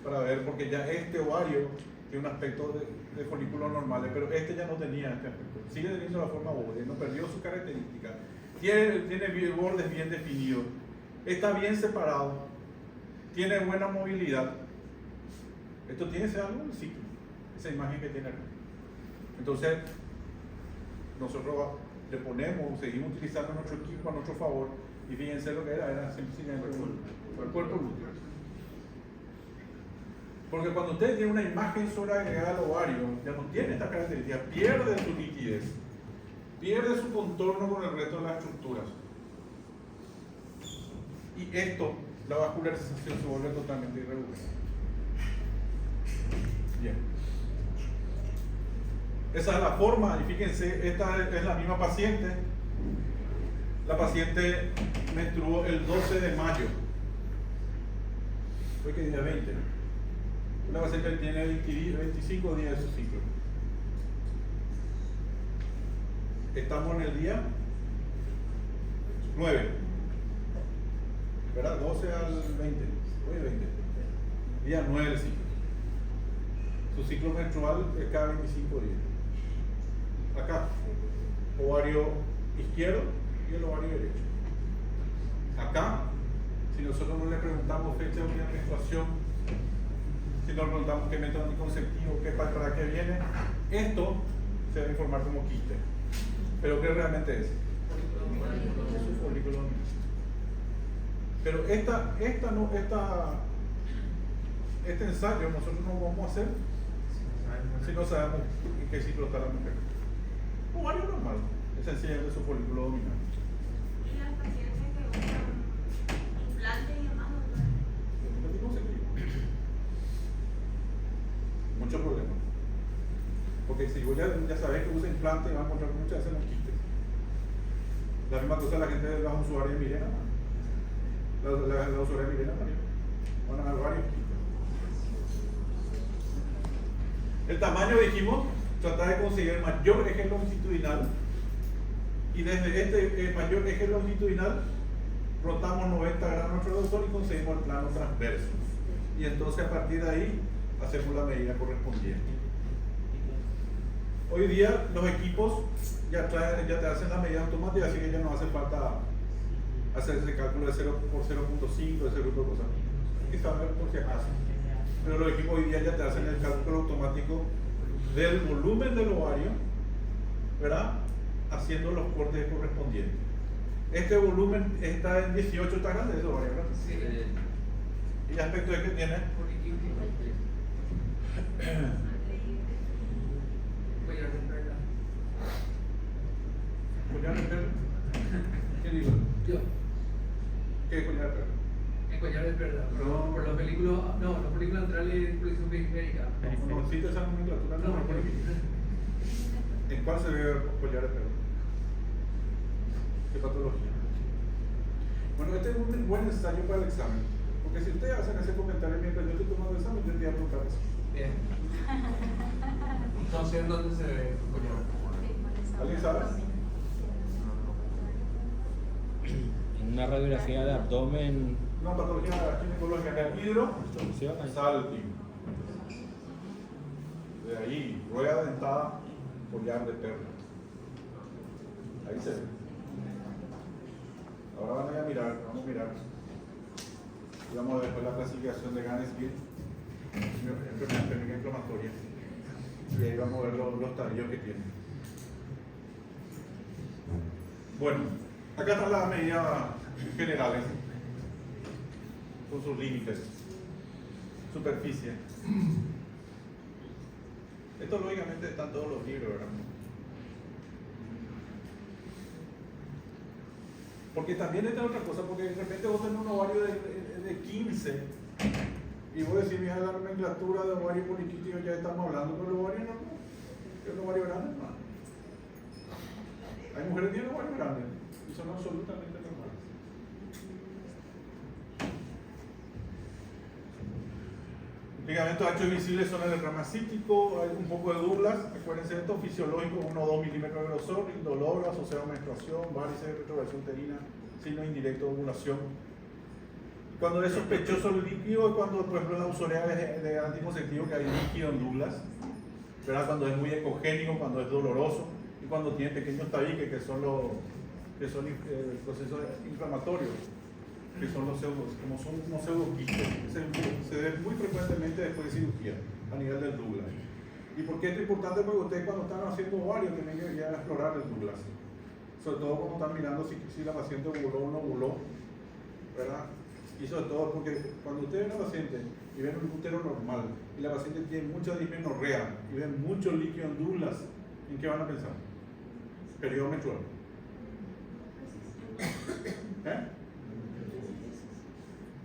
para ver, porque ya este ovario tiene un aspecto de folículos normales, pero este ya no tenía este aspecto. Sigue teniendo la forma ovoide, no perdió su característica. Tiene bordes bien definidos, está bien separado, tiene buena movilidad. Esto tiene ese algo del ciclo, esa imagen que tiene acá. Entonces, nosotros le ponemos, seguimos utilizando nuestro equipo a nuestro favor, y fíjense lo que era sencillamente el cuerpo lúteo. Porque cuando usted tiene una imagen sobreagregada al ovario, ya no tiene esta característica, pierde su nitidez, pierde su contorno con el resto de las estructuras. Y esto, la vascularización se vuelve totalmente irregular. Bien. Esa es la forma, y fíjense, esta es la misma paciente. La paciente menstruó el 12 de mayo. Fue que día 20. Una paciente tiene 25 días de su ciclo. Estamos en el día 9. ¿Verdad? 12 al 20. Hoy 20. Día 9 del ciclo. Su ciclo menstrual es cada 25 días. Acá, ovario izquierdo y el ovario derecho. Acá, si nosotros no le preguntamos fecha de menstruación, si no le preguntamos qué método anticonceptivo, para qué viene, esto se va a informar como quiste. Pero ¿qué realmente es? Es un folículo dominante. Pero este ensayo nosotros no lo vamos a hacer si no sabemos en qué ciclo está la mujer. Ovario normal, es sencillamente su folículo dominante. Y las pacientes que usan implantes y demás, Muchos problemas. Porque si vos ya sabés que usa implante, vas a encontrar muchas veces los quistes. La misma cosa la gente de las usuarias de Mirena. La usuaria de Mirena también. Van a haber varios quistes. El tamaño, dijimos, tratar de conseguir el mayor eje longitudinal. Y desde este mayor eje longitudinal rotamos 90 grados nuestro reductor y conseguimos el plano transverso. Y entonces a partir de ahí hacemos la medida correspondiente. Hoy día los equipos ya te hacen la medida automática, así que ya no hace falta hacer ese cálculo de 0 por 0.5, ese grupo de cosas. Hay que saber por si acaso. Pero los equipos hoy día ya te hacen el cálculo automático del volumen del ovario, ¿verdad? Haciendo los cortes correspondientes. Este volumen está en 18, está grande ese ovario, ¿verdad? Sí. ¿Y el aspecto es que tiene? ¿Collar de perla? ¿Qué digo? ¿Qué es collar de perla? En collar de perla, No. por la película, no, la película central de colección periférica. No existe esa nomenclatura, no, No, por aquí. ¿En cuál se ve collar de perla? ¿Qué patología? Bueno, este es un buen ensayo para el examen. Porque si ustedes hacen ese comentario mientras yo estoy tomando el examen, yo te voy a preguntar eso. Bien. No sé en dónde se ve collar. ¿Alguien sabe? En una radiografía de abdomen. Una patología ginecológica en el hidro salping. De ahí, rueda dentada, collar de perla. Ahí se ve. Ahora van a mirar, vamos a mirar. Y vamos a ver después la clasificación de Ganesville, enfermedad inflamatoria. Y ahí vamos a ver los estadios que tiene. Bueno, acá están las medidas generales, con sus límites, superficie. Esto lógicamente está en todos los libros, ¿verdad? Porque también esta es otra cosa, porque de repente vos tenés un ovario de 15 y vos decís, mira, la nomenclatura de ovario poliquístico ya estamos hablando, pero el ovario no, es un ovario grande, no. Hay mujeres que tienen ovario grande y son absolutamente normales. Ligamentos anchos visibles son el derramacítico, hay un poco de Douglas, acuérdense de esto, fisiológico, 1 o 2 milímetros de grosor, indoloro, asociado a menstruación, varices, retroversión uterina, signo indirecto de ovulación. Cuando es sospechoso el líquido es cuando, por ejemplo, en la usuaria de anticonceptivo que hay líquido en Douglas, ¿verdad? Cuando es muy ecogénico, cuando es doloroso y cuando tiene pequeños tabiques que son el proceso inflamatorio, que son los pseudos, como son unos pseudoquistes, se ven muy frecuentemente después de cirugía a nivel del Douglas. ¿Y por qué esto es importante? Porque ustedes cuando están haciendo ovarios tienen que ya explorar el Douglas, sobre todo cuando están mirando si la paciente ovuló o no ovuló, ¿verdad? Y sobre todo porque cuando ustedes ven a la paciente y ven un útero normal y la paciente tiene mucha dismenorrea y ven mucho líquido en Douglas, ¿en qué van a pensar? Periodo menstrual. ¿Eh?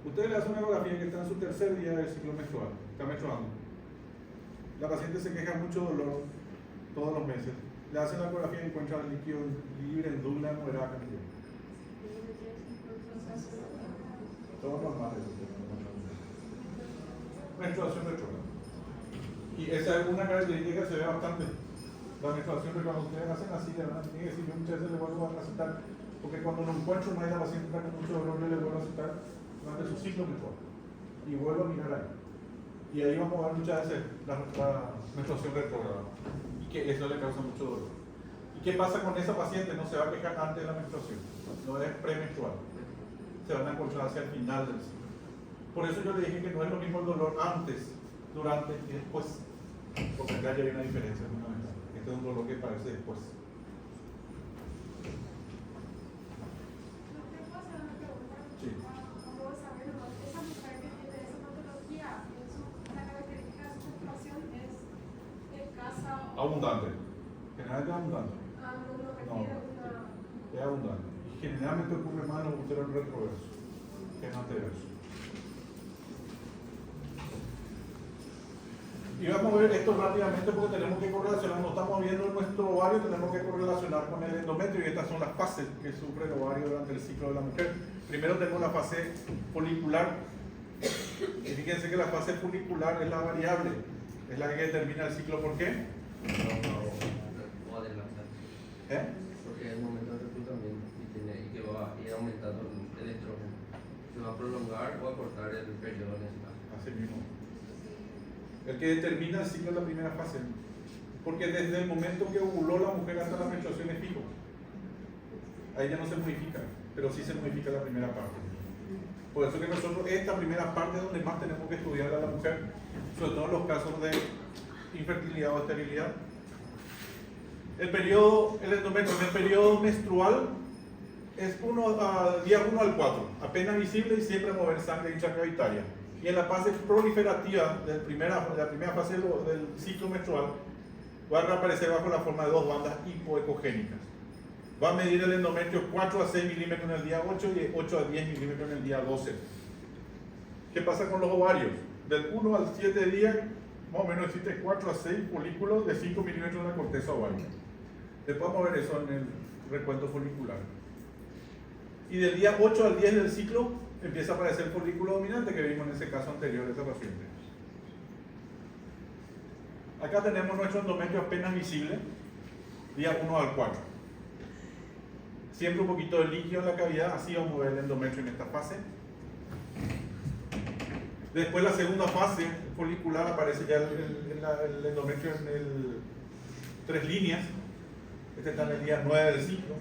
Ustedes le hacen una ecografía que está en su tercer día del ciclo menstrual, está menstruando. La paciente se queja mucho de dolor todos los meses. Le hacen la ecografía y encuentran líquido libre en Douglas en moderada cantidad. Todo normal eso. Menstruación retrógrada. Y esa es una característica que se ve bastante. La menstruación, que cuando ustedes hacen así, le van a tener que decir, yo muchas veces le vuelvo a recetar, porque cuando no encuentro más la paciente está con mucho dolor, yo le vuelvo a recetar durante su ciclo menstrual. Y vuelvo a mirar ahí. Y ahí vamos a ver muchas veces la menstruación retrógrada. Y que eso le causa mucho dolor. ¿Y qué pasa con esa paciente? No se va a quejar antes de la menstruación. No es premenstrual. Se van a encontrar hacia el final del ciclo. Por eso yo le dije que no es lo mismo el dolor antes, durante y después. Porque acá ya hay una diferencia fundamental. Este es un dolor que parece después. Sí. Esa mujer que tiene esa patología, una característica de su menstruación es escasa. Abundante. Generalmente abundante. No No. requiere una. Es abundante. Y generalmente ocurre más en los úteros retroversos que en anteversos. Y Y vamos a ver esto rápidamente porque tenemos que correlacionar, no estamos viendo nuestro ovario, tenemos que correlacionar con el endometrio y estas son las fases que sufre el ovario durante el ciclo de la mujer. Primero tenemos la fase folicular. Y fíjense que la fase folicular es la variable, es la que determina el ciclo. ¿Por qué? O adelantar. Porque es el momento de reclutamiento y que va a ir aumentando el estrógeno. Se va a prolongar o a cortar el periodo en ese caso. Así mismo. El que determina el ciclo es la primera fase. Porque desde el momento que ovuló la mujer hasta la menstruación es fijo. Ahí ya no se modifica, pero sí se modifica la primera parte. Por eso que nosotros, esta primera parte es donde más tenemos que estudiar a la mujer, sobre todo en los casos de infertilidad o esterilidad. El periodo, el endometrio, el periodo menstrual es día 1 al 4, apenas visible y siempre mover sangre intracavitaria. Y en la fase proliferativa de la primera fase del ciclo menstrual va a reaparecer bajo la forma de dos bandas hipoecogénicas. Va a medir el endometrio 4 a 6 milímetros en el día 8 y 8 a 10 milímetros en el día 12. ¿Qué pasa con los ovarios? Del 1 al 7 días, más o menos existe 4 a 6 folículos de 5 milímetros en la corteza ovárica. Después vamos a ver eso en el recuento folicular. Y del día 8 al 10 del ciclo empieza a aparecer el folículo dominante que vimos en ese caso anterior de esa paciente. Acá tenemos nuestro endometrio apenas visible, día 1 al 4. Siempre un poquito de líquido en la cavidad, así vamos a ver el endometrio en esta fase. Después la segunda fase folicular aparece ya el endometrio en 3 líneas. Este está en el día 9 del ciclo,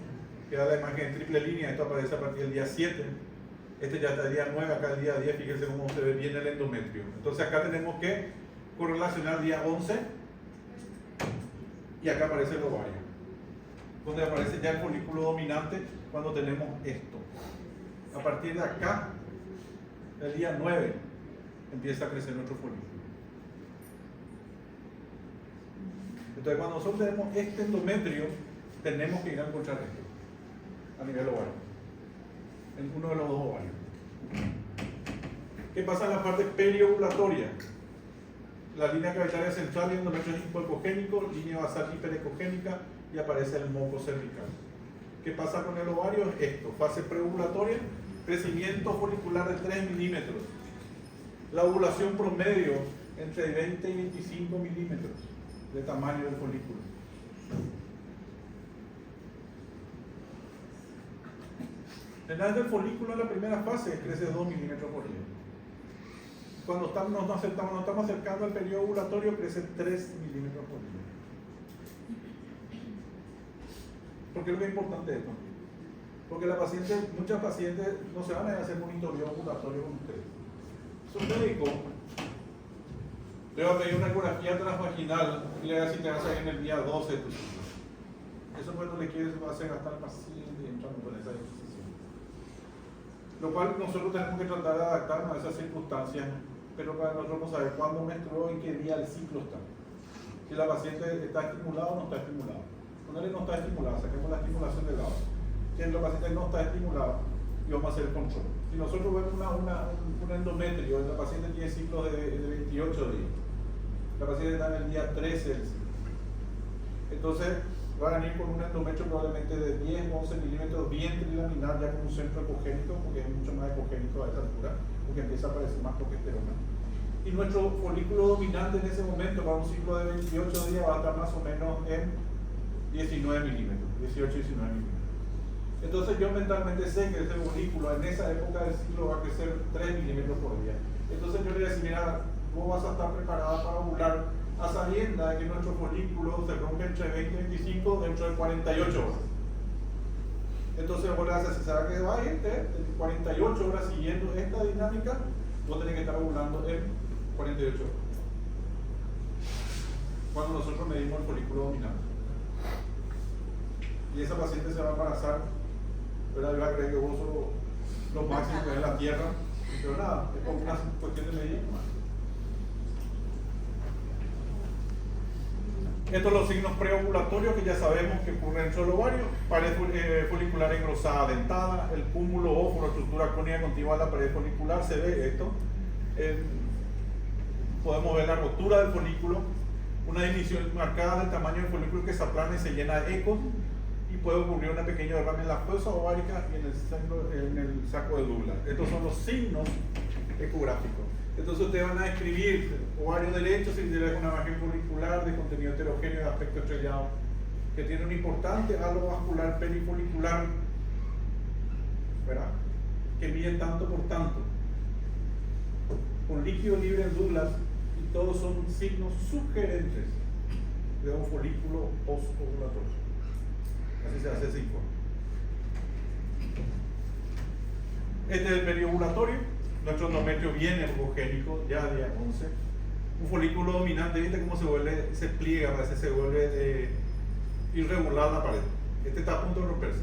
queda la imagen en triple línea, esto aparece a partir del día 7. Este ya está el día 9, acá el día 10, fíjense cómo se ve bien el endometrio. Entonces acá tenemos que correlacionar el día 11 y acá aparece el ovario, donde aparece ya el folículo dominante cuando tenemos esto. A partir de acá, el día 9, empieza a crecer nuestro folículo. Entonces cuando nosotros tenemos este endometrio, tenemos que ir a encontrar esto, a nivel ovario, en uno de los dos ovarios. ¿Qué pasa en la parte periovulatoria? La línea cavitaria central y el endometrio hipoecogénico, línea basal hiperecogénica y aparece el moco cervical. ¿Qué pasa con el ovario? Esto, fase preovulatoria, crecimiento folicular de 3 milímetros. La ovulación promedio entre 20 y 25 milímetros de tamaño del folículo. El edad del folículo en la primera fase crece 2 milímetros por día. Cuando nos estamos acercando al periodo ovulatorio crece 3 milímetros por día. ¿Por qué es lo importante esto? Porque muchas pacientes no se van a hacer monitoreo ovulatorio con ustedes. Su médico le va a pedir una ecografía transvaginal y le va a decir que va a salir en el día 12 de tu ciclo. Eso cuando le quieres va a hacer gastar paciente y entrando con esa disposición. Lo cual nosotros tenemos que tratar de adaptarnos a esas circunstancias, pero para nosotros saber cuándo menstruó y qué día del ciclo está. Si la paciente está estimulada o no está estimulada. Cuando él no está estimulada, saquemos la estimulación de lado. Si la paciente no está estimulada, y vamos a hacer el control. Si nosotros vemos un endometrio, la paciente tiene ciclos de 28 días. La paciente está en el día 13 del ciclo. Entonces va a venir con un endometrio probablemente de 10 o 11 milímetros bien trilaminar, ya con un centro ecogénico, porque es mucho más ecogénico a esta altura, porque empieza a aparecer más progesterona. Y nuestro folículo dominante en ese momento, para un ciclo de 28 días, va a estar más o menos en 19 milímetros, 18-19 milímetros. Entonces yo mentalmente sé que ese folículo en esa época del ciclo va a crecer 3 milímetros por día. Entonces yo le voy a decir, mira, vos vas a estar preparada para ovular a sabienda de que nuestro folículo se rompe entre 20 y 25 dentro de 48 horas. Entonces vos le vas a decir, ¿sabes que va a ir? 48 horas siguiendo esta dinámica, vos tenés que estar ovulando en 48 horas. Cuando nosotros medimos el folículo dominante. Y esa paciente se va a embarazar, pero va a creer que vos sos lo máximo que es la tierra, pero nada, es como una cuestión de medida. Estos son los signos preovulatorios que ya sabemos que ocurren dentro del ovario: pared folicular engrosada dentada, el cúmulo óvulo, estructura cónica continua de la pared folicular, se ve esto. podemos ver la rotura del folículo, una división marcada del tamaño del folículo que se aplana y se llena de ecos, y puede ocurrir una pequeña derrame en la fosa ovárica y en el saco de Douglas. Estos son los signos ecográficos. Entonces ustedes van a escribir ovario derecho si tiene una imagen folicular de contenido heterogéneo de aspecto estrellado, que tiene un importante halo vascular perifolicular, ¿verdad?, que mide tanto por tanto, con líquido libre en Douglas, y todos son signos sugerentes de un folículo postovulatorio. Así se hace ese informe. Este es el periodo ovulatorio. Nuestro endometrio viene orgogénico, ya día 11. Un folículo dominante, ¿viste cómo se pliega? A veces se vuelve irregular la pared. Este está a punto de romperse.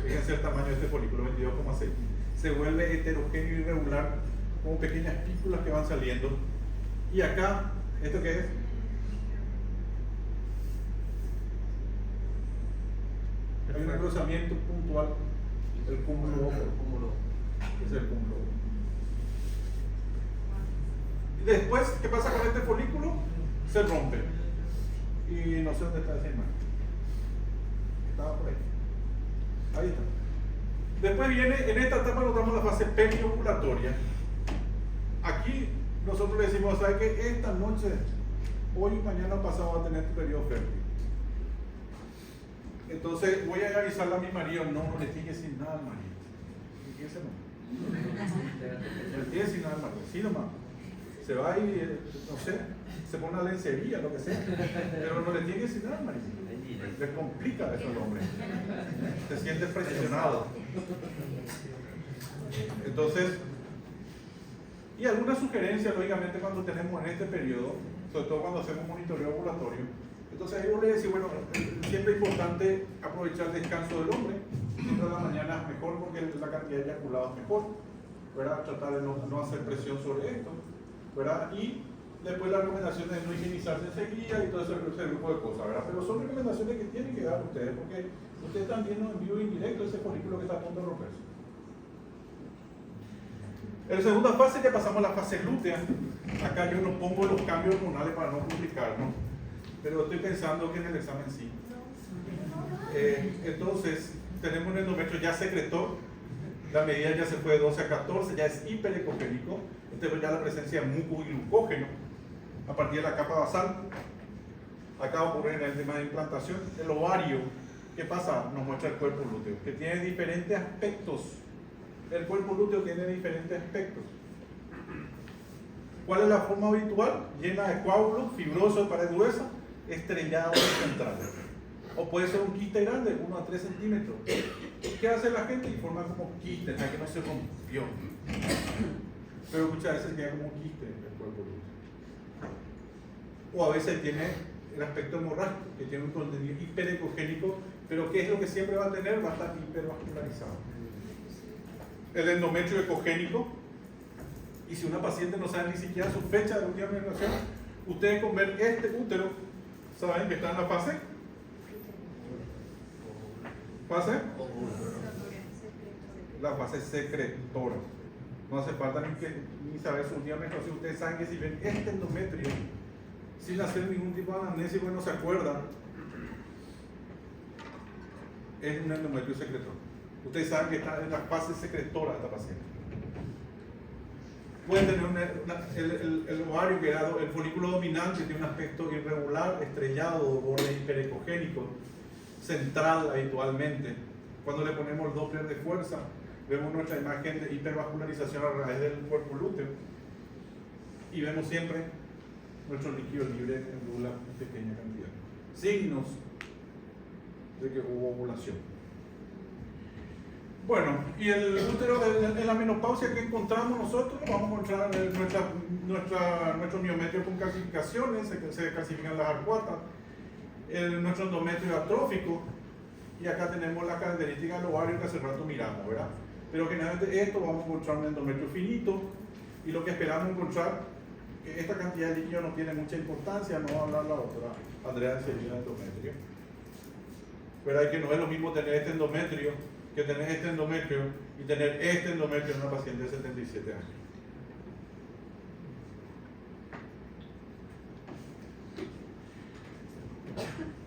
Fíjense el tamaño de este folículo, 22,6. Se vuelve heterogéneo y irregular, como pequeñas pículas que van saliendo. Y acá, ¿esto qué es? Hay un engrosamiento puntual, el cúmulo óvulo. Es el cúmulo óvulo. Y después, ¿qué pasa con este folículo? Se rompe. Y no sé dónde está esa imagen. Estaba por ahí. Ahí está. Después viene, en esta etapa notamos la fase periovulatoria. Aquí nosotros le decimos, ¿sabes qué? Esta noche, hoy y mañana pasado va a tener tu periodo fértil. Entonces voy a avisarle a mi marido, no le tiene que decir nada al marido. Fíjense, no le tiene que decir nada al marido, sí nomás. Se va y, no sé, se pone una lencería, lo que sea, pero no le tiene que decir nada al marido. Le complica eso al hombre. Se siente presionado. Entonces, y alguna sugerencia, lógicamente, cuando tenemos en este periodo, sobre todo cuando hacemos monitoreo ovulatorio. Entonces ahí vos le decís, bueno, siempre es importante aprovechar el descanso del hombre. Siempre a la mañana es mejor porque la cantidad de eyaculados es mejor, ¿verdad? Tratar de no hacer presión sobre esto, ¿verdad? Y después las recomendaciones de no higienizarse enseguida y todo ese grupo de cosas, ¿verdad? Pero son recomendaciones que tienen que dar ustedes porque ustedes están viendo en vivo e indirecto ese folículo que está a punto de romperse. En la segunda fase ya pasamos a la fase lútea. Acá yo no pongo los cambios hormonales para no complicarnos, pero estoy pensando que en el examen sí. Entonces, tenemos un endometrio ya secretor, la medida ya se fue de 12 a 14, ya es hiperecogénico, entonces ya la presencia de mucoglucógeno a partir de la capa basal. Acá ocurre en el tema de implantación. El ovario, ¿qué pasa? Nos muestra el cuerpo lúteo, que tiene diferentes aspectos. El cuerpo lúteo tiene diferentes aspectos. ¿Cuál es la forma habitual? Llena de coágulos, fibroso de pared gruesa, estrellado central. O puede ser un quiste grande, 1 a 3 centímetros. ¿Qué hace la gente? Y forma como quiste, hasta que no se rompió. Pero muchas veces queda como un quiste en el cuerpo lúteo. O a veces tiene el aspecto hemorrágico, que tiene un contenido hiperecogénico, pero ¿qué es lo que siempre va a tener? Va a estar hipervascularizado. El endometrio ecogénico, y si una paciente no sabe ni siquiera su fecha de última menstruación, ustedes con ver este útero saben que está en la fase la fase secretora. No hace falta ni saber su última menstruación. Ustedes saben que si ven este endometrio sin hacer ningún tipo de anamnesis, bueno, no se acuerdan, es un endometrio secretor. Ustedes saben que está en la fase secretora de esta paciente. Pueden tener el ovario quedado, el folículo dominante tiene un aspecto irregular, estrellado, borde hiperecogénico, central habitualmente. Cuando le ponemos el Doppler de fuerza, vemos nuestra imagen de hipervascularización a raíz del cuerpo lúteo y vemos siempre nuestro líquido libre en una pequeña cantidad. Signos de que hubo ovulación. Bueno, y el útero en la menopausia que encontramos nosotros, vamos a encontrar nuestro miometrio con calcificaciones, se calcifican las arcuatas, nuestro endometrio atrófico, y acá tenemos la característica del ovario que hace rato miramos, ¿verdad? Pero generalmente esto vamos a encontrar un endometrio finito, y lo que esperamos encontrar, que esta cantidad de líquido no tiene mucha importancia, no va a hablar la otra, Andrea sería el endometrio. Pero hay que no es lo mismo tener este endometrio que tener este endometrio y tener este endometrio en una paciente de 77 años.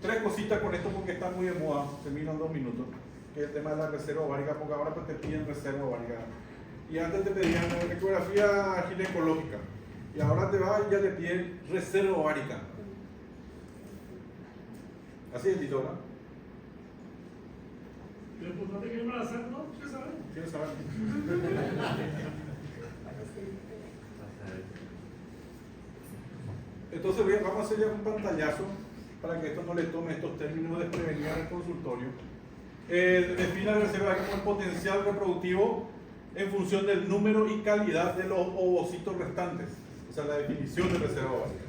Tres cositas con esto porque está muy de moda, termino en 2 minutos, que es el tema de la reserva ovárica, porque ahora pues te piden reserva ovárica. Y antes te pedían una ecografía ginecológica, y ahora te va y ya te piden reserva ovárica. Así es, Tito, ¿verdad? Lo importante es que no me la saco, ¿no? ¿Qué sabes? ¿Quieres saber? Entonces vamos a hacer ya un pantallazo para que esto no le tome estos términos desprevenidos en el consultorio. Define la reserva como el potencial reproductivo en función del número y calidad de los ovocitos restantes. O sea, la definición de reserva ovárica.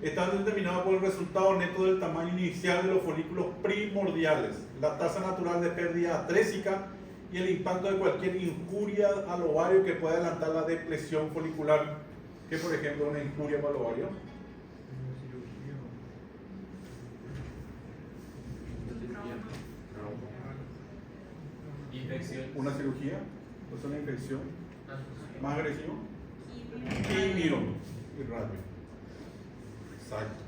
Está determinado por el resultado neto del tamaño inicial de los folículos primordiales, la tasa natural de pérdida atrésica y el impacto de cualquier injuria al ovario que pueda adelantar la depresión folicular, que por ejemplo una injuria para el ovario. Infección. Una cirugía, pues una infección más agresiva, quimio y radio. Exacto.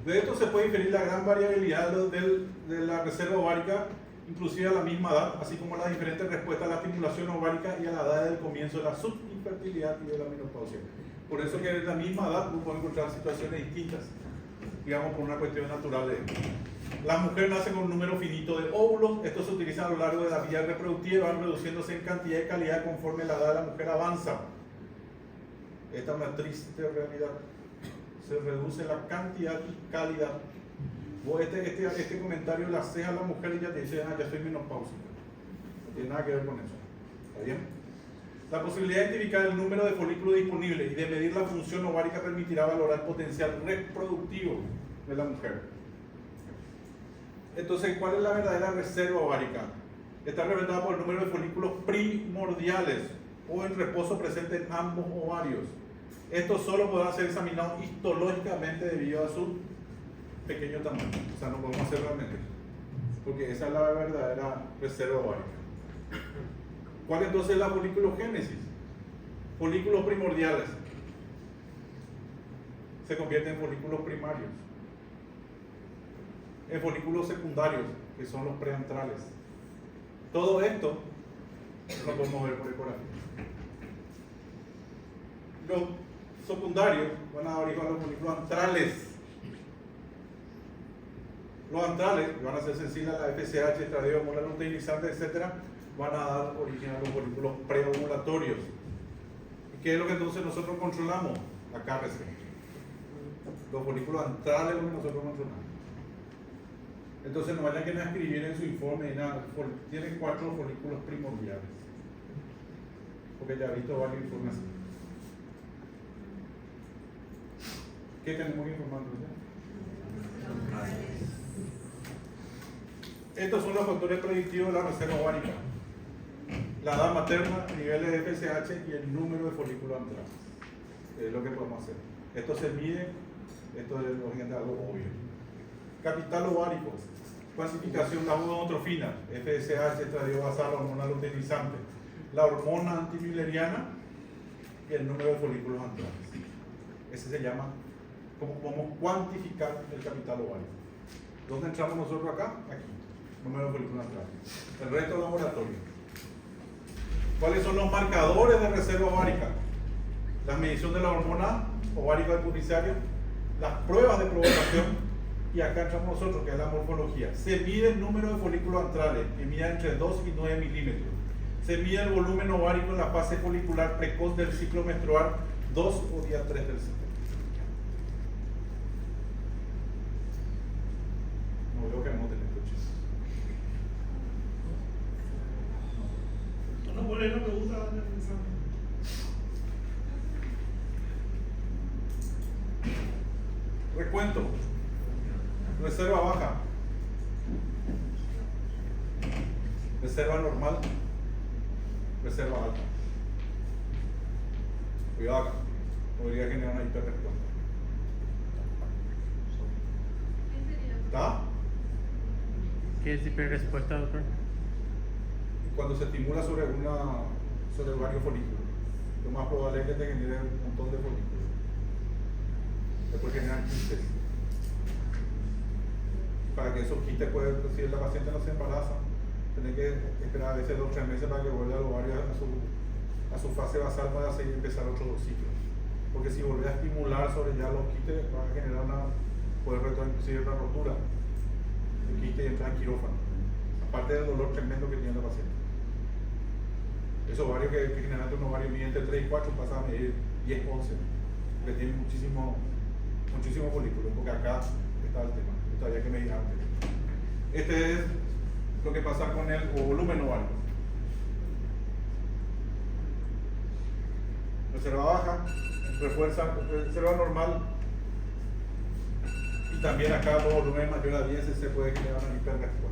De esto se puede inferir la gran variabilidad de la reserva ovárica, inclusive a la misma edad, así como las diferentes respuestas a la estimulación ovárica y a la edad del comienzo de la subinfertilidad y de la menopausia. Por eso que en la misma edad uno puede encontrar situaciones distintas, digamos por una cuestión natural de las mujeres nacen con un número finito de óvulos. Estos se utilizan a lo largo de la vida reproductiva y van reduciéndose en cantidad y calidad conforme la edad de la mujer avanza. Esta es una triste realidad. Se reduce la cantidad y calidad. Vos este comentario le haces a la mujer y ya te dice, ya estoy menopáusica. No tiene nada que ver con eso. ¿Está bien? La posibilidad de identificar el número de folículos disponibles y de medir la función ovárica permitirá valorar el potencial reproductivo de la mujer. Entonces, ¿cuál es la verdadera reserva ovárica? Está representada por el número de folículos primordiales o en reposo presente en ambos ovarios. Estos solo podrán ser examinados histológicamente debido a su pequeño tamaño. O sea, no podemos hacer realmente, porque esa es la verdadera reserva ovárica. ¿Cuál entonces es la folículogénesis? Folículos primordiales se convierten en folículos primarios, en folículos secundarios, que son los preantrales. Todo esto lo podemos ver por ecografía. Los secundarios van a dar origen a los folículos antrales. Los antrales van a ser sensibles a la FSH, estradiol, hormona luteinizante, etc. Van a dar origen a los folículos preovulatorios. ¿Y qué es lo que entonces nosotros controlamos? La KRC. Los folículos antrales es lo que nosotros controlamos. Entonces no vayan a escribir en su informe ni nada. Tienen 4 folículos primordiales. Porque ya he visto varios informes así. ¿Qué tenemos que informar? Estos son los factores predictivos de la reserva ovárica: la edad materna, niveles de FSH y el número de folículos antrales. Es lo que podemos hacer. Esto se mide, esto es lógicamente algo obvio. Capital ovárico, cuantificación, la gonotrofina, FSH, estradiol basal, hormona luteinizante, la hormona antimileriana y el número de folículos antrales. Ese se llama, como podemos cuantificar el capital ovárico. ¿Dónde entramos nosotros acá? Aquí, número de folículos antrales. El resto del laboratorio. ¿Cuáles son los marcadores de reserva ovárica? La medición de la hormona ovárica del publicario, las pruebas de provocación. Y acá entramos nosotros, que es la morfología. Se mide el número de folículos antrales, que mide entre 2 y 9 milímetros. Se mide el volumen ovárico en la fase folicular precoz del ciclo menstrual 2 o día 3 del ciclo. No veo que no tenés coches. No, por ahí no me gusta darle mensaje. Recuento. Reserva baja, reserva normal, reserva alta. Cuidado acá, podría generar una hiperrespuesta. ¿Está? ¿Qué es hiperrespuesta, doctor? Cuando se estimula sobre varios folículos, lo más probable es que te genere un montón de folículos. Después generan quistes. para que esos quistes puedan, si la paciente no se embaraza, tiene que esperar a veces 2 o 3 meses para que vuelva el ovario a su fase basal para seguir empezar otros ciclos. Porque si volvés a estimular sobre ya los quistes, va a generar puede inclusive una rotura del quiste y entrar en quirófano. Aparte del dolor tremendo que tiene la paciente. Esos ovarios que generalmente un ovario mide entre 3 y 4 pasan a medir 10, 11, porque tiene muchísimo folículo, porque acá está el tema, esto había que medir antes. Este es lo que pasa con el volumen ovario. Reserva baja, reserva normal, y también acá el volumen mayor a 10 se puede generar una hiperrespuesta.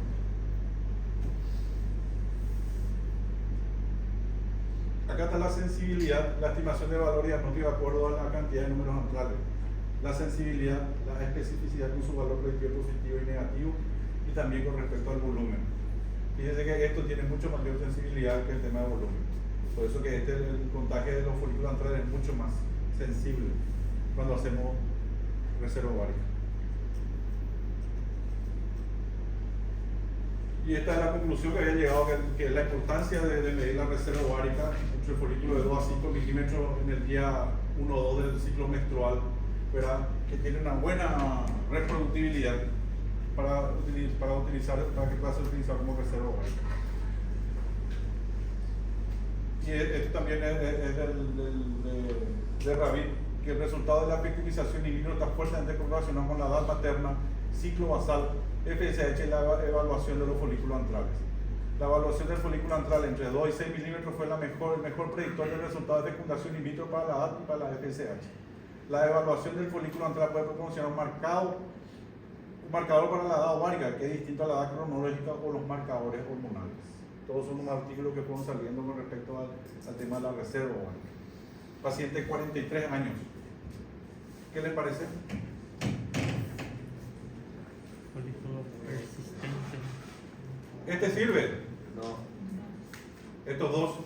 Acá está la sensibilidad, la estimación de valor y diagnóstico de acuerdo a la cantidad de números antrales. La sensibilidad, la especificidad con su valor predictivo positivo y negativo, y también con respecto al volumen. Fíjense que esto tiene mucho mayor sensibilidad que el tema de volumen. Por eso que el contagio de los folículos antrales es mucho más sensible cuando hacemos reserva ovárica. Y esta es la conclusión que había llegado, que la importancia de medir la reserva ovárica entre el folículo de 2 a 5 milímetros en el día 1 o 2 del ciclo menstrual, ¿verdad? Que tiene una buena reproductibilidad para que pueda ser utilizado como reserva ovárica. Y esto también es de Ravid, que el resultado de la fertilización in vitro está fuertemente correlacionado con la edad materna, ciclo basal, FSH y la evaluación de los folículos antrales. La evaluación del folículo antral entre 2 y 6 milímetros fue el mejor predictor del resultado de fecundación in vitro para la edad y para la FSH. La evaluación del folículo antral puede proporcionar un marcador para la edad ovárica, que es distinto a la edad cronológica o los marcadores hormonales. Todos son unos artículos que fueron saliendo con respecto al tema de la reserva ovárica. Paciente de 43 años. ¿Qué les parece? Folículo persistente. ¿Este sirve? No. Estos dos.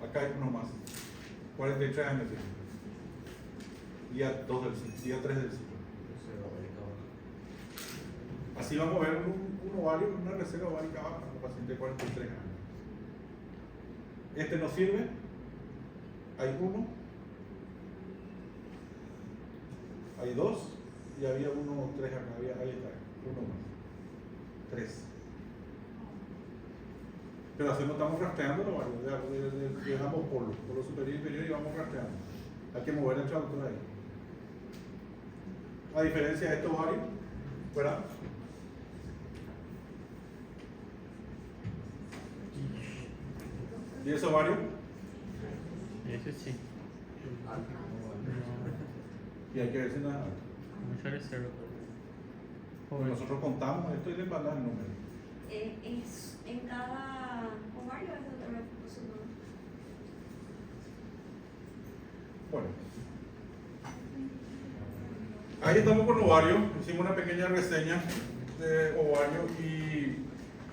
Acá hay uno más. 43 años. Día 2 del ciclo, día 3 del ciclo. Así vamos a ver un ovario, una reserva ovárica baja para un paciente de 43 años. Este no sirve. Hay uno. Hay dos. Y había uno, 3 acá. Ahí está. Uno más. 3. Pero así no estamos rastreando los ovarios. Dejamos por lo superior y inferior y vamos rastreando. Hay que mover el traductor ahí. A diferencia de estos ovarios, ¿verdad? ¿Y ese ovario? Ese sí. Y hay que ver si no es alto. Mucha reserva. Porque nosotros contamos esto y le mandamos el número. ¿Es en cada ovario o es de otra vez? Bueno. Ahí estamos con ovario. Hicimos una pequeña reseña de ovario y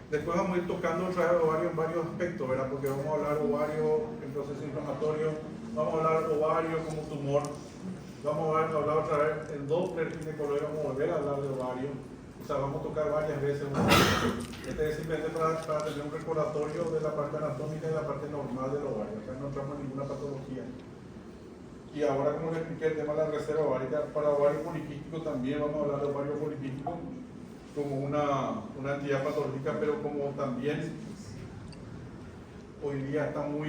después vamos a ir tocando otra vez ovario en varios aspectos, ¿verdad? Porque vamos a hablar ovario en proceso inflamatorio, vamos a hablar ovario como tumor, vamos a hablar otra vez en Doppler ginecológico, vamos a volver a hablar de ovario. O sea, vamos a tocar varias veces. Este es simplemente para tener un recordatorio de la parte anatómica y la parte normal del ovario. Acá no entramos en ninguna patología. Y ahora, como les expliqué, el tema de la reserva ovárica, para ovario poliquístico también vamos a hablar de ovario poliquístico como una entidad patológica, pero como también hoy día está muy